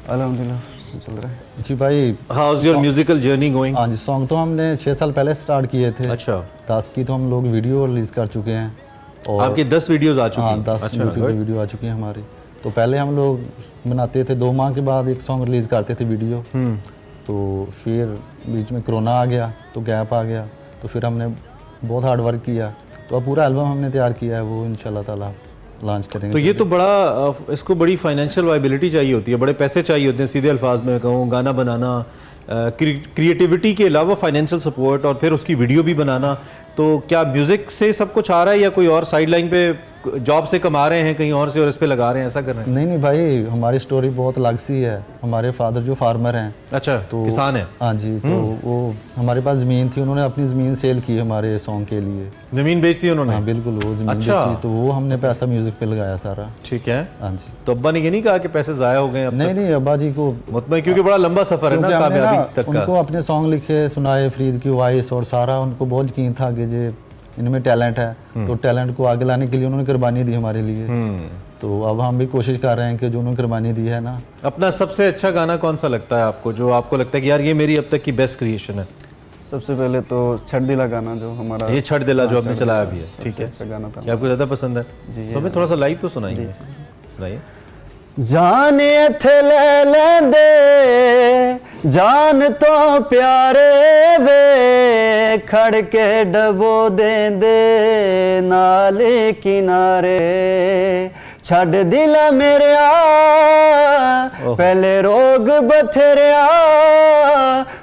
अल्हम्दुलिल्लाह चल रहा है जी भाई। How is your musical journey going? हाँ जी, सॉन्ग तो हमने 6 साल पहले स्टार्ट किए थे। अच्छा। 10 की तो हम लोग वीडियो रिलीज़ कर चुके हैं और आपकी 10 वीडियोस आ चुकी हैं? 10 वीडियो आ चुकी हैं हमारी। तो पहले हम लोग बनाते थे, 2 माह के बाद एक सॉन्ग रिलीज़ करते थे वीडियो। तो फिर बीच में कोरोना आ गया तो गैप आ गया, तो फिर हमने बहुत हार्ड वर्क किया। तो अब पूरा एल्बम हमने तैयार किया है, वो इंशाल्लाह ताला लॉन्च करेंगे। तो ये तो बड़ा, इसको बड़ी फाइनेंशियल वायबिलिटी चाहिए होती है, बड़े पैसे चाहिए होते हैं। सीधे अल्फाज में कहूँ, गाना बनाना, क्रिएटिविटी के अलावा फाइनेंशियल सपोर्ट और फिर उसकी वीडियो भी बनाना। तो क्या म्यूज़िक से सब कुछ आ रहा है या कोई और साइड लाइन पे जॉब से कमा रहे हैं कहीं और से और इस पे लगा रहे हैं, ऐसा कर रहे हैं? नहीं भाई, हमारी स्टोरी बहुत अलग सी है। हमारे फादर जो फार्मर हैं। अच्छा, तो किसान है? हाँ जी। तो वो हमारे पास ज़मीन थी, उन्होंने अपनी ज़मीन सेल की हमारे सॉन्ग के लिए। ज़मीन बेच दी उन्होंने? हाँ बिल्कुल, वो ज़मीन अच्छा। बेची, तो वो हमने पैसा म्यूज़िक पे लगाया सारा। ठीक है। हाँ जी। तो अब्बा ने ये नहीं कहा कि पैसे ज़ाया हो गए? नहीं, अब्बा जी को मतलब क्योंकि बड़ा लंबा सफ़र है ना कामयाबी तक का। उनको अपने सॉन्ग लिखे सुनाए, फरीद की वॉइस और सारा, उनको बहुत यकीन था कि जे इनमें टैलेंट है, तो टैलेंट को आगे लाने के लिए उन्होंने कुर्बानी दी हमारे लिए। तो अब हम भी कोशिश कर रहे हैं कि जो उन्होंने कुर्बानी दी है ना। अपना सबसे अच्छा गाना कौन सा लगता है आपको, जो आपको लगता है कि यार ये मेरी अब तक की बेस्ट क्रिएशन है? सबसे पहले तो छड़ दिला गाना जो हमारा, ये छड़ दिला जो आपने चलाया भी है, ठीक है, अच्छा गाना था, ये आपको ज़्यादा पसंद है? तो हमें थोड़ा सा लाइव तो सुनाइए। सुनाइए। जाने थे ले लेंदे जान तो प्यारे वे, खड़ के डबो देंदे नाले किनारे, छड़ दिला मेरिया पहले रोग बथेरिया,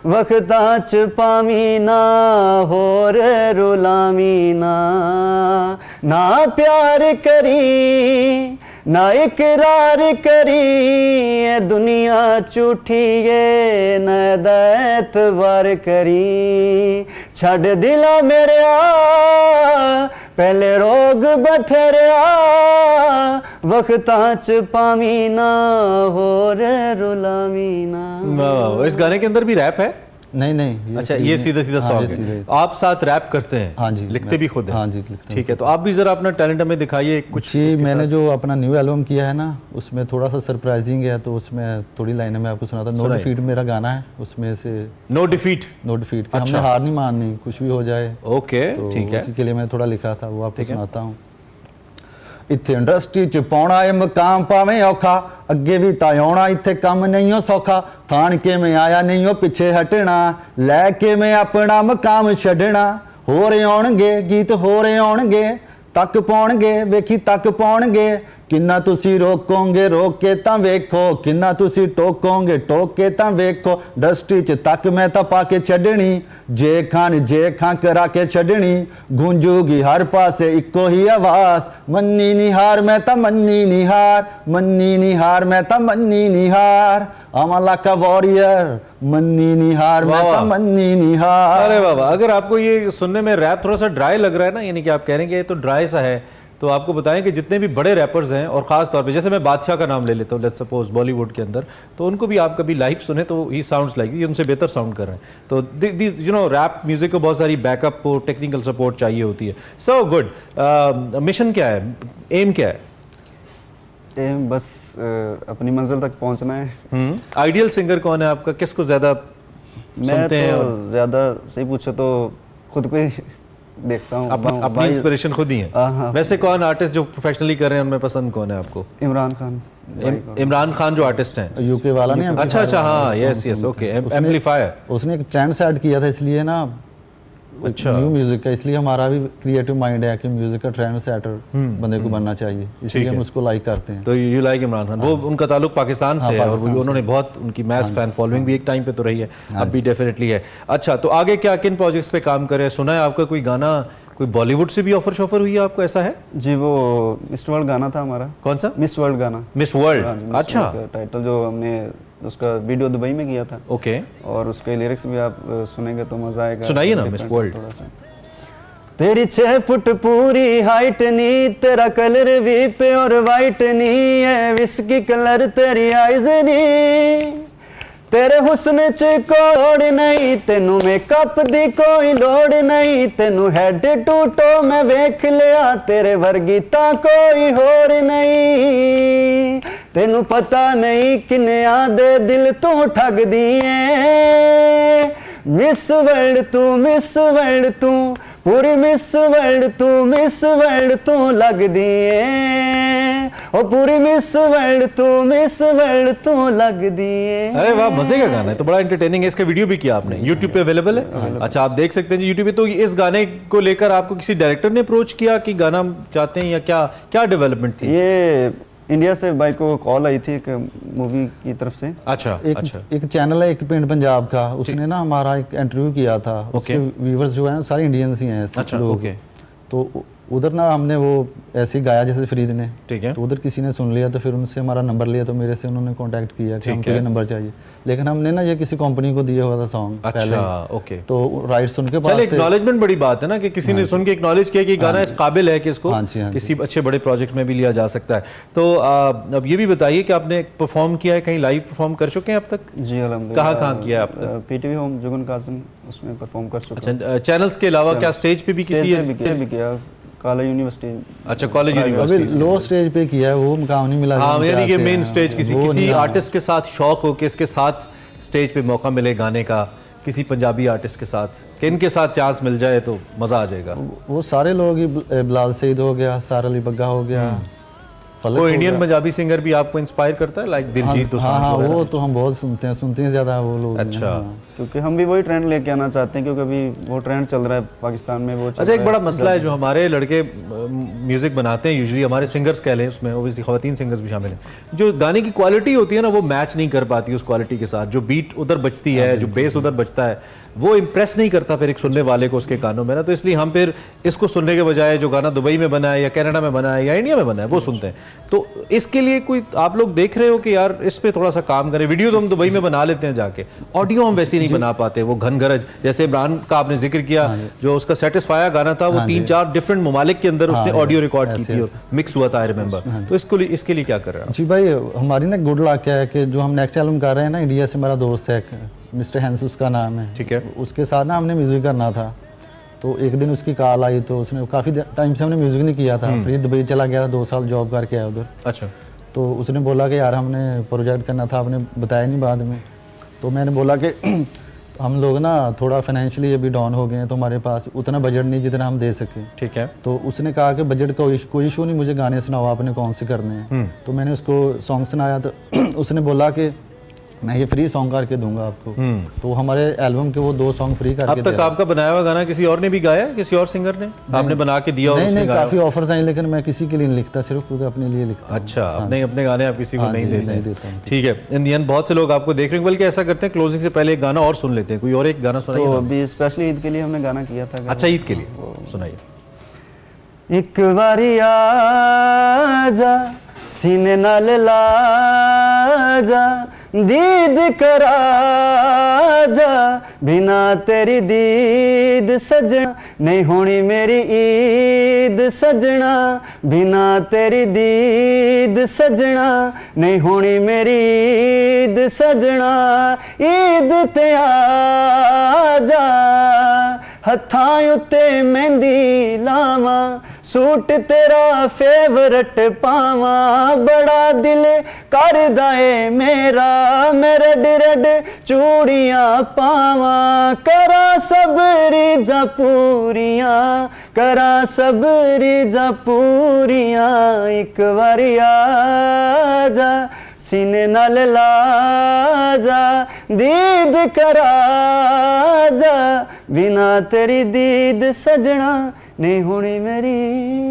वक्तां च पावी ना होर रुलावी ना प्यार करी ना इकरार करी, दुनिया झूठी है न एतबार करी, छड़ दिला मेरिया पहले रोग बथेरिया, वक्तां च पावी ना होर रुलावी ना। इस गाने के अंदर भी रैप है? नहीं। अच्छा, ये सीधा सॉन्ग है। आप साथ रैप करते हैं? हाँ जी। लिखते भी खुद हैं? हाँ जी, लिखते। ठीक है, तो आप भी जरा अपना टैलेंट हमें दिखाइए कुछ। जी, मैंने जो अपना न्यू एल्बम किया है ना, उसमें थोड़ा सा सरप्राइजिंग है, तो उसमें थोड़ी लाइनें मैं आपको सुनाता हूँ। नो डिफीट मेरा गाना है, उसमें से नो डिफीट। अच्छा। हमने हार नहीं माननी, कुछ भी हो जाए। ओके, ठीक है। उसी के लिए मैं थोड़ा लिखा था, वो आपको सुनाता हूँ। इत्थे इंडस्ट्री च पाउणा है मकाम भावें औखा, अगे भी तां आउणा इत्थे कम नहीं हो सौखा, थान के मैं आया नहीं हो पिछे हटना, लैके मैं अपना मकाम छड्डना, हो रहे आउणगे गीत हो रहे आउणगे, तक पाउणगे वेखी तक पाउणगे, किन्ना तुसी रोकोगे रोक के तां वेखो, किन्ना तुसी टोकोगे टोक के तां वेखो, इंडस्ट्री च तक मैं तां पा के छड्डनी, जे खां करा के छड्डनी, गूंजूगी हर पासे इक्को ही आवाज, मन्नी नी हार मैं तां मन्नी नी हार, मन्नी नी हार मैं तां मन्नी नी हार, I'm like a warrior, मन्नी नी हार मैं तां मन्नी नी हार। अरे बाबा, अगर आपको ये सुनने में रैप थोड़ा सा ड्राई लग रहा है ना, यानी कि आप कह रहे हैं कि ये तो ड्राई सा है, तो आपको बताएं कि जितने भी बड़े रैपर्स हैं, और ख़ास तौर पे जैसे मैं बादशाह का नाम ले लेता हूँ, लेट्स सपोज बॉलीवुड के अंदर, तो उनको भी आप कभी लाइव सुने तो ही साउंड्स लाइक ये उनसे बेहतर साउंड कर रहे हैं। तो this you know rap music को बहुत सारी बैकअप और टेक्निकल सपोर्ट चाहिए होती है। So good. मिशन क्या है, एम क्या है? बस अपनी मंजिल तक पहुंचना है। आइडियल सिंगर कौन है आपका, किसको ज्यादा मैं सुनते हैं? तो ज़्यादा सही पूछो तो खुद को ही देखता हूँ। अपनी इंस्पिरेशन खुद ही है। हाँ। वैसे कौन आर्टिस्ट जो प्रोफेशनली कर रहे हैं उनमें पसंद कौन है आपको? इमरान खान। इमरान खान जो आर्टिस्ट हैं, यूके वाला नहीं? अच्छा, हाँ, यस, ओके, एम्पलीफायर। उसने एक ट्रेंड सेट किया था, इसलिए ना अच्छा, न्यू म्यूजिक का, इसलिए हमारा भी क्रिएटिव माइंड है कि म्यूजिक का ट्रेंड सेटर बंदे को बनना चाहिए, इसलिए हम उसको लाइक करते हैं। तो यू लाइक इमरान खान। वो उनका ताल्लुक पाकिस्तान से है और वो उन्होंने बहुत, उनकी मैस फैन फॉलोइंग भी एक टाइम पे तो रही है, अब भी डेफिनेटली है। अच्छा, तो आगे क्या, किन प्रोजेक्ट्स पे काम कर रहे हैं? सुना है आपका कोई गाना, कोई बॉलीवुड से भी ऑफर शॉफर हुई है आपको, ऐसा है? जी, वो मिस वर्ल्ड गाना था हमारा। कौन सा? मिस वर्ल्ड गाना। मिस वर्ल्ड, अच्छा। टाइटल जो हमने उसका वीडियो दुबई में किया था। ओके। और उसके लिरिक्स भी आप सुनेंगे तो मजा आएगा। सुनाइए ना मिस वर्ल्ड। तेरी 6 फुट पूरी हाइट नी, तेरा कलर भी प्योर वाइट नी है, विस्की कलर तेरी आइज नी, तेरे हुस्न च कोड़ नहीं, तेनू मेकअप दी कोई लोड़ नहीं, तेनू हेड टू टो मैं वेख लिया, तेरे वर्गी ता कोई होर नहीं, तेनू पता नहीं किन्या दे दिल तू ठग दिए, मिस वर्ल्ड तू पूरी मिस वर्ल्ड तू लग दिए, ओ पूरी मिस वर्ल्ड तू लग दिए। अरे वाह, मजे का गाना है, तो बड़ा एंटरटेनिंग है। इसका वीडियो भी किया आपने, YouTube पे अवेलेबल है? अच्छा, आप देख सकते हैं YouTube पे। तो इस गाने को लेकर आपको किसी डायरेक्टर ने अप्रोच किया कि गाना चाहते हैं, या क्या डेवलपमेंट थी? ये इंडिया से भाई को कॉल आई थी एक मूवी की तरफ से। अच्छा, एक चैनल है एक पिंड पंजाब का, उसने ना हमारा एक इंटरव्यू किया था। उसके व्यूवर्स जो हैं सारे इंडियंस ही हैं। अच्छा, ओके। तो उधर ना हमने वो ऐसे ही गाया जैसे फरीद ने, ठीक है। तो उधर किसी ने सुन लिया, तो फिर उनसे हमारा नंबर लिया, तो मेरे से उन्होंने कांटेक्ट किया कि हमको ये नंबर चाहिए, लेकिन हमने ना ये किसी कंपनी को दिया हुआ था सॉन्ग पहले। ओके। तो राइट्स उनके पास। चलिए, एक्नॉलेजमेंट बड़ी बात है ना कि किसी ने सुन के एक्नॉलेज किया कि गाना इस काबिल है कि इसको किसी अच्छे बड़े प्रोजेक्ट में भी लिया जा सकता है। तो अब ये भी बताइए कि आपने परफॉर्म किया है, कहीं लाइव परफॉर्म कर चुके हैं अब तक? जी अल्हम्दुलिल्लाह। कहाँ किया है अब तक? पीटीवी होम जुगन कासिम, उसमें परफॉर्म कर चुका हूं। अच्छा, चैनल्स के अलावा क्या स्टेज पे भी किसी भी किया? College university. अच्छा, कॉलेज यूनिवर्सिटी लो स्टेज पे किया है, वो मुकाम नहीं मिला। हाँ, यानी कि मेन स्टेज किसी आर्टिस्ट के साथ शौक हो कि इसके साथ स्टेज पे मौका मिले गाने का, किसी पंजाबी आर्टिस्ट के साथ, कि इनके साथ चांस मिल जाए तो मजा आ जाएगा। वो सारे लोग ही, बिलाल सईद हो गया, सारा अली बग्गा हो गया, कोई इंडियन पंजाबी सिंगर भी आपको इंस्पायर करता है, लाइक दिलजीत दोसांझ? हाँ, वो तो हम बहुत सुनते हैं ज्यादा वो लोग। अच्छा, क्योंकि हम भी वही ट्रेंड लेके आना चाहते हैं, क्योंकि अभी वो ट्रेंड चल रहा है पाकिस्तान में। वो अच्छा, एक बड़ा मसला है, जो हमारे लड़के म्यूजिक बनाते हैं, यूजुअली हमारे सिंगर्स कह लें, उसमें ओब्वियसली ख्वातीन सिंगर्स भी शामिल हैं, जो गाने की क्वालिटी होती है ना, वो मैच नहीं कर पाती उस क्वालिटी के साथ। जो बीट उधर बजती है, जो बेस उधर बजता है, वो इम्प्रेस नहीं करता फिर एक सुनने वाले को उसके कानों में ना। तो इसलिए हम फिर इसको सुनने के बजाय जो गाना दुबई में बना है या कनाडा में बना है या इंडिया में बना है वो सुनते हैं। तो इसके लिए कोई आप लोग देख रहे हो कि यार इस पे थोड़ा सा काम करें? वीडियो तो हम दुबई में बना लेते हैं जाके, ऑडियो हम वैसे नहीं बना पाते, वो घनगरज। जैसे इमरान का आपने जिक्र किया, जो उसका सेटिस्फायर गाना था, वो 3-4 डिफरेंट ममालिक के अंदर उसने ऑडियो रिकॉर्ड की थी और मिक्स हुआ था, आई रिमेंबर। तो इसके लिए क्या कर रहे हैं? जी भाई, हमारी ना गुड लक क्या है कि जो हम नेक्स्ट एल्बम कर रहे हैं ना, इंडिया से हमारा दोस्त है मिस्टर हैंस, उसका नाम है, ठीक है। उसके साथ ना हमने म्यूजिक करना था। तो एक दिन उसकी कॉल आई, तो उसने काफ़ी टाइम से हमने म्यूजिक नहीं किया था, फिर दुबई चला गया था, 2 साल जॉब करके आया उधर। अच्छा। तो उसने बोला कि यार हमने प्रोजेक्ट करना था, आपने बताया नहीं बाद में। तो मैंने बोला कि हम लोग ना थोड़ा फाइनेंशियली अभी डाउन हो गए हैं, तो हमारे पास उतना बजट नहीं जितना हम दे सकें। ठीक है। तो उसने कहा कि बजट का कोई इशू नहीं, मुझे गाने सुनाओ, आपने कौन से करने हैं। तो मैंने उसको सॉन्ग सुनाया, तो उसने बोला कि मैं ये फ्री सॉन्ग करके दूंगा आपको। तो हमारे एल्बम के वो 2 सॉन्ग फ्री करके अब तक आपका बनाया हुआ गाना किसी और ने भी गाया, किसी और सिंगर ने आपने बना के दिया? नहीं, काफी ऑफर्स आए, लेकिन मैं किसी के लिए नहीं लिखता, सिर्फ खुद अपने लिए लिखता। अच्छा, अपने गाने आप किसी को नहीं देते? ठीक है। इन दी एंड बहुत से लोग आपको देख रहे हैं, बल्कि ऐसा करते हैं क्लोजिंग से पहले एक गाना और सुन लेते हैं। कोई और एक गाना सुनाइए। तो अभी स्पेशली ईद के लिए हमने गाना किया था। अच्छा, ईद के लिए सुनाइए। एक बारी आजा सीने नाल लाजा, दीद करा जा, बिना तेरी दीद सजना नहीं होनी मेरी ईद सजना, बिना तेरी दीद सजना नहीं होनी मेरी ईद सजना, ईद ते आ जा, हत्थां उत्ते मेहंदी लावां, सूट तेरा फेवरेट पावा बड़ा दिल करदा ए मेरा, मैं रेड रेड चूड़ियां पावा, करा सब रीझां पूरियां, करा सब रीझां पूरियां, एक बारी आ जा सीने नाल ला जा, दीद करा जा, बिना तेरी दीद सजना नहीं होनी मेरी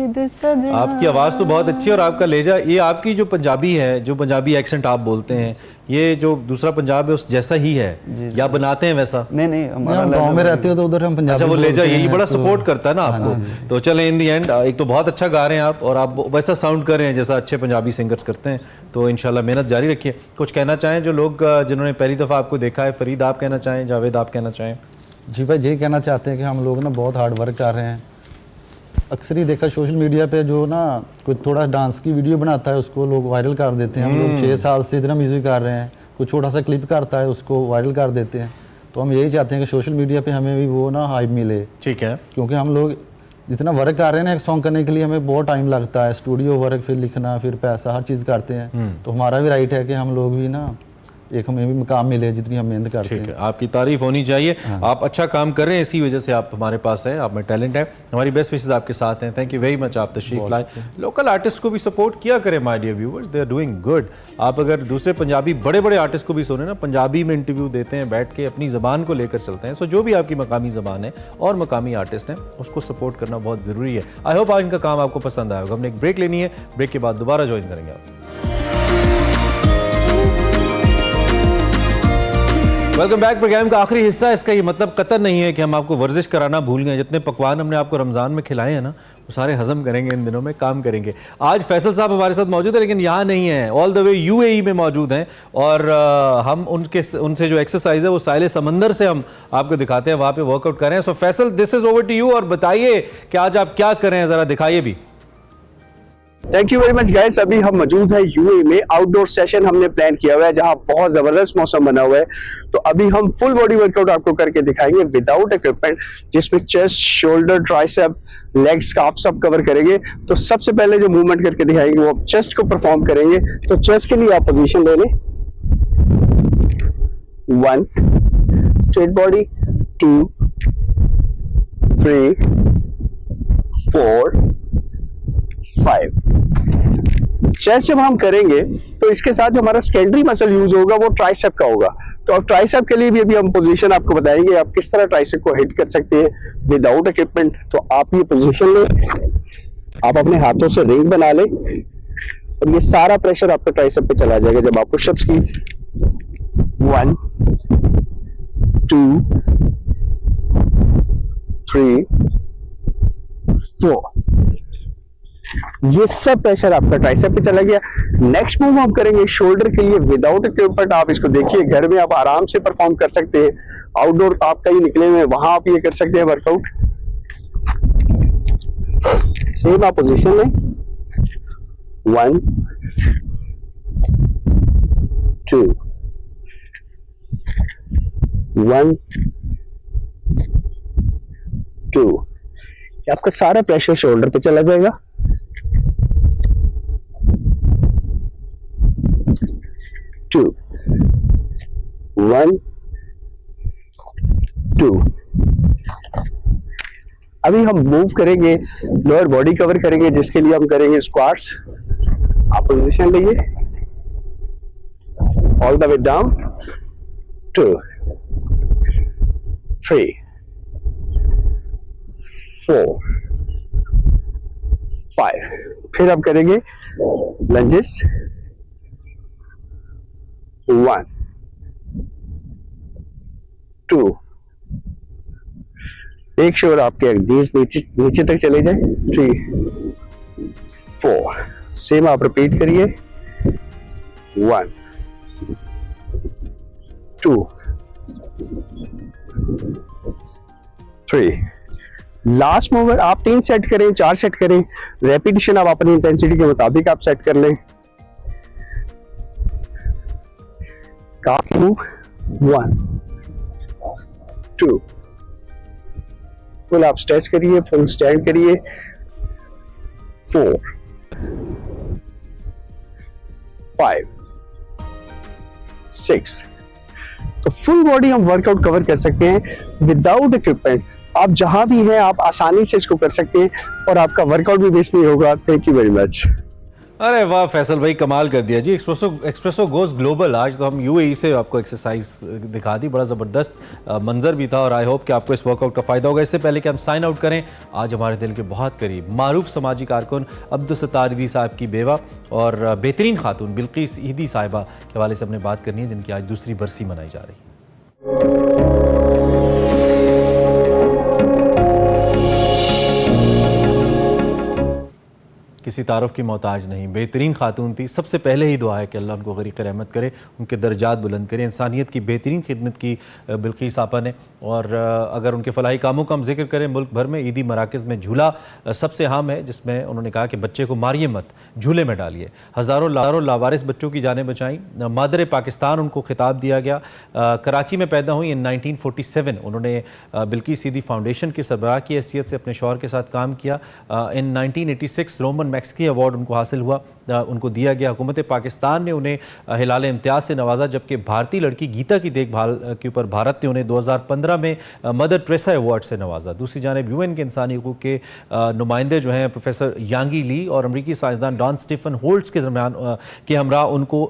ईद सजना। आपकी आवाज़ तो बहुत अच्छी है और आपका लहजा, ये आपकी जो पंजाबी है, जो पंजाबी एक्सेंट आप बोलते हैं, ये जो दूसरा पंजाब है उस जैसा ही है या बनाते हैं वैसा? नहीं हमारा गाँव में रहते हो तो उधर हम पंजाबी। अच्छा, वो लहजा यही बड़ा सपोर्ट करता है ना हाँ आपको। तो चलें, इन दी एंड एक तो बहुत अच्छा गा रहे हैं आप और आप वैसा साउंड कर रहे हैं जैसा अच्छे पंजाबी सिंगर्स करते हैं, तो इंशाल्लाह मेहनत जारी रखिए। कुछ कहना चाहें जो लोग जिन्होंने पहली दफ़ा आपको देखा है? फरीद आप कहना चाहें, जावेद आप कहना चाहें? जी भाई, यही कहना चाहते हैं कि हम लोग ना बहुत हार्ड वर्क कर रहे हैं। अक्सर ही देखा सोशल मीडिया पे जो ना कोई थोड़ा डांस की वीडियो बनाता है उसको लोग वायरल कर देते हैं। हम लोग 6 साल से इतना म्यूज़िक कर रहे हैं, कोई छोटा सा क्लिप करता है उसको वायरल कर देते हैं। तो हम यही चाहते हैं कि सोशल मीडिया पे हमें भी वो ना हाइप मिले। ठीक है, क्योंकि हम लोग जितना वर्क कर रहे हैं ना एक सॉन्ग करने के लिए हमें बहुत टाइम लगता है, स्टूडियो वर्क, फिर लिखना, फिर पैसा, हर चीज़ करते हैं। तो हमारा भी राइट है कि हम लोग भी ना एक हमें भी मुकाम मिले जितनी हम मेहनत करते हैं। ठीक है, आपकी तारीफ होनी चाहिए। आप अच्छा काम कर रहे हैं, इसी वजह से आप हमारे पास है, आप में टैलेंट है। हमारी बेस्ट विशेस आपके साथ हैं। थैंक यू वेरी मच, आप तशरीफ लाए। लोकल आर्टिस्ट को भी सपोर्ट किया करें my dear viewers, they are doing good. आप अगर दूसरे पंजाबी बड़े बड़े आर्टिस्ट को भी सुने ना, पंजाबी में इंटरव्यू देते हैं, बैठ के अपनी ज़बान को लेकर चलते हैं। सो जो भी आपकी मकामी ज़बान है और मकामी आर्टिस्ट हैं उसको सपोर्ट करना बहुत ज़रूरी है। आई होप आज इनका काम आपको पसंद आएगा। हमने एक ब्रेक लेनी है, ब्रेक के बाद दोबारा ज्वाइन करेंगे आप। Welcome back. प्रोग्राम का आखिरी हिस्सा। इसका ये मतलब कतई नहीं है कि हम आपको वर्जिश कराना भूल गए। जितने पकवान हमने आपको रमज़ान में खिलाए हैं ना, वो सारे हजम करेंगे, इन दिनों में काम करेंगे। आज फैसल साहब हमारे साथ मौजूद है, लेकिन यहाँ नहीं है, ऑल द वे यूएई में मौजूद हैं। और हम उनसे जो एक्सरसाइज है वो साहिल समंदर से हम आपको दिखाते हैं, वहाँ पे वर्कआउट कर रहे हैं। So Faisal, this is over to you, और बताइए कि आज आप क्या कर रहे हैं, ज़रा दिखाइए भी। Thank you very much guys. अभी हम मौजूद है यूएई में। आउटडोर सेशन हमने प्लान किया हुआ है जहां बहुत जबरदस्त मौसम बना हुआ है। तो अभी हम फुल बॉडी वर्कआउट आपको करके दिखाएंगे विदाउट इक्विपमेंट, जिसमें चेस्ट, शोल्डर, ट्राइसेप, लेग्स का आप सब कवर करेंगे। तो सबसे पहले जो मूवमेंट करके दिखाएंगे वो चेस्ट को परफॉर्म करेंगे। तो चेस्ट के लिए आप पोजीशन ले लें। 1 स्ट्रेट बॉडी, 2 3 4 5। चेस्ट जब हम करेंगे तो इसके साथ जो हमारा सेकेंडरी मसल यूज होगा वो ट्राइसेप का होगा। तो अब ट्राइसेप के लिए भी अभी हम पोजीशन आपको बताएंगे, आप किस तरह ट्राइसेप को हिट कर सकते हैं विदाउट इक्विपमेंट। तो आप ये पोजीशन लें, आप अपने हाथों से रिंग बना लें और ये सारा प्रेशर आपके ट्राइसेप पे चला जाएगा जब आप पुशअप्स की 1 2 3 4, ये सब प्रेशर आपका ट्राइसेप पे चला गया। नेक्स्ट मूव हम करेंगे शोल्डर के लिए विदाउट इक्विपमेंट। आप इसको देखिए, घर में आप आराम से परफॉर्म कर सकते हैं। आउटडोर आप कहीं निकले हुए वहां आप ये कर सकते हैं वर्कआउट। सेम आप पोजीशन लें। 1 2 1 2, आपका सारा प्रेशर शोल्डर पे चला जाएगा। 2 1 2। अभी हम मूव करेंगे, लोअर बॉडी कवर करेंगे, जिसके लिए हम करेंगे स्क्वाट्स। आप पोजीशन लेंगे, ऑल द वे डाउन। 2 3 4 5। फिर हम करेंगे लंजेस। 1 2, एक श्योर आपके दीज नीचे तक चले जाए। 3 4, सेम आप रिपीट करिए। 1 2 3। लास्ट मूवर आप 3 सेट करें, 4 सेट करें। रेपिटेशन आप अपनी इंटेंसिटी के मुताबिक आप सेट कर लें। काफ मूव 1 2, फुल आप स्ट्रेच करिए, फुल स्टैंड करिए। 4 5 6। तो फुल बॉडी हम वर्कआउट कवर कर सकते हैं विदाउट इक्विपमेंट। आप जहां भी हैं आप आसानी से इसको कर सकते हैं और आपका वर्कआउट भी वेस्ट नहीं होगा। Thank you very much. अरे वाह फैसल भाई, कमाल कर दिया जी। Espresso goes global. आज तो हम यूएई से आपको एक्सरसाइज दिखा दी, बड़ा ज़बरदस्त मंजर भी था और आई होप कि आपको इस वर्कआउट का फ़ायदा होगा। इससे पहले कि हम साइन आउट करें, आज हमारे दिल के बहुत करीब मारूफ समाजी कारकुन अब्दुलसत्तार ईदी साहब की बेवा और बेहतरीन खातून बिल्किस ईदी साहिबा के हवाले से हमने बात करनी है, जिनकी आज दूसरी बरसी मनाई जा रही है। किसी तारुफ की मोहताज नहीं, बेहतरीन खातून थी। सबसे पहले ही दुआ है कि अल्लाह उनको गरीक़ रहमत करे, उनके दर्जात बुलंद करे। इंसानियत की बेहतरीन खिदमत की बिल्किस आपा ने। और अगर उनके फलाही कामों का हम जिक्र करें, मुल्क भर में ईदी मराकज़ में झूला सबसे अहम है, जिसमें उन्होंने कहा कि बच्चे को मारिए मत, झूले में डालिए। हज़ारों लावारिस बच्चों की जानें बचाई। मादर पाकिस्तान उनको खिताब दिया गया। कराची में पैदा हुई इन 1947। उन्होंने बिल्किस ईदी फाउंडेशन के सरबराह की हैसियत से अपने शौहर के साथ काम किया। इन 1986 रोमन मैक्सकी अवार्ड उनको हासिल हुआ, उनको दिया गया। हुकूमत पाकिस्तान ने उन्हें हिलाल इम्तियाज़ से नवाजा, जबकि भारतीय लड़की गीता की देखभाल के ऊपर भारत ने उन्हें 2015 में मदर टेरेसा अवार्ड से नवाजा। दूसरी जानिब यूएन के इंसानी हकूक़ के नुमाइंदे जो हैं प्रोफेसर यांगी ली और अमरीकी साइंसदान डॉन स्टीफन होल्ट्स के दरमियान के हमरा उनको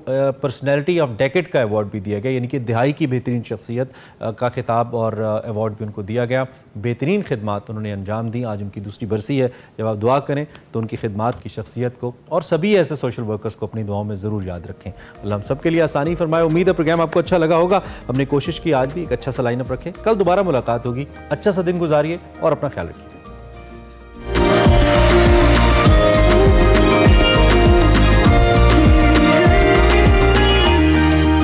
पर्सनैलिटी ऑफ डेकेड का अवार्ड भी दिया गया, यानी कि दिहाई की बेहतरीन शख्सियत का खिताब और अवार्ड भी उनको दिया गया। बेहतरीन खिदमात उन्होंने अंजाम दी। आज उनकी दूसरी बरसी है। जब आप दुआ करें तो उनकी खिदमात की शख्सियत को और सभी ऐसे सोशल वर्कर्स को अपनी दुआओं में ज़रूर याद रखें। अल्लाह हम सब के लिए आसानी फरमाए। उम्मीद है प्रोग्राम आपको अच्छा लगा होगा। हमने कोशिश की आज भी एक अच्छा सा लाइनअप रखें। कल दोबारा मुलाकात होगी। अच्छा सा दिन गुजारिए और अपना ख्याल रखिए।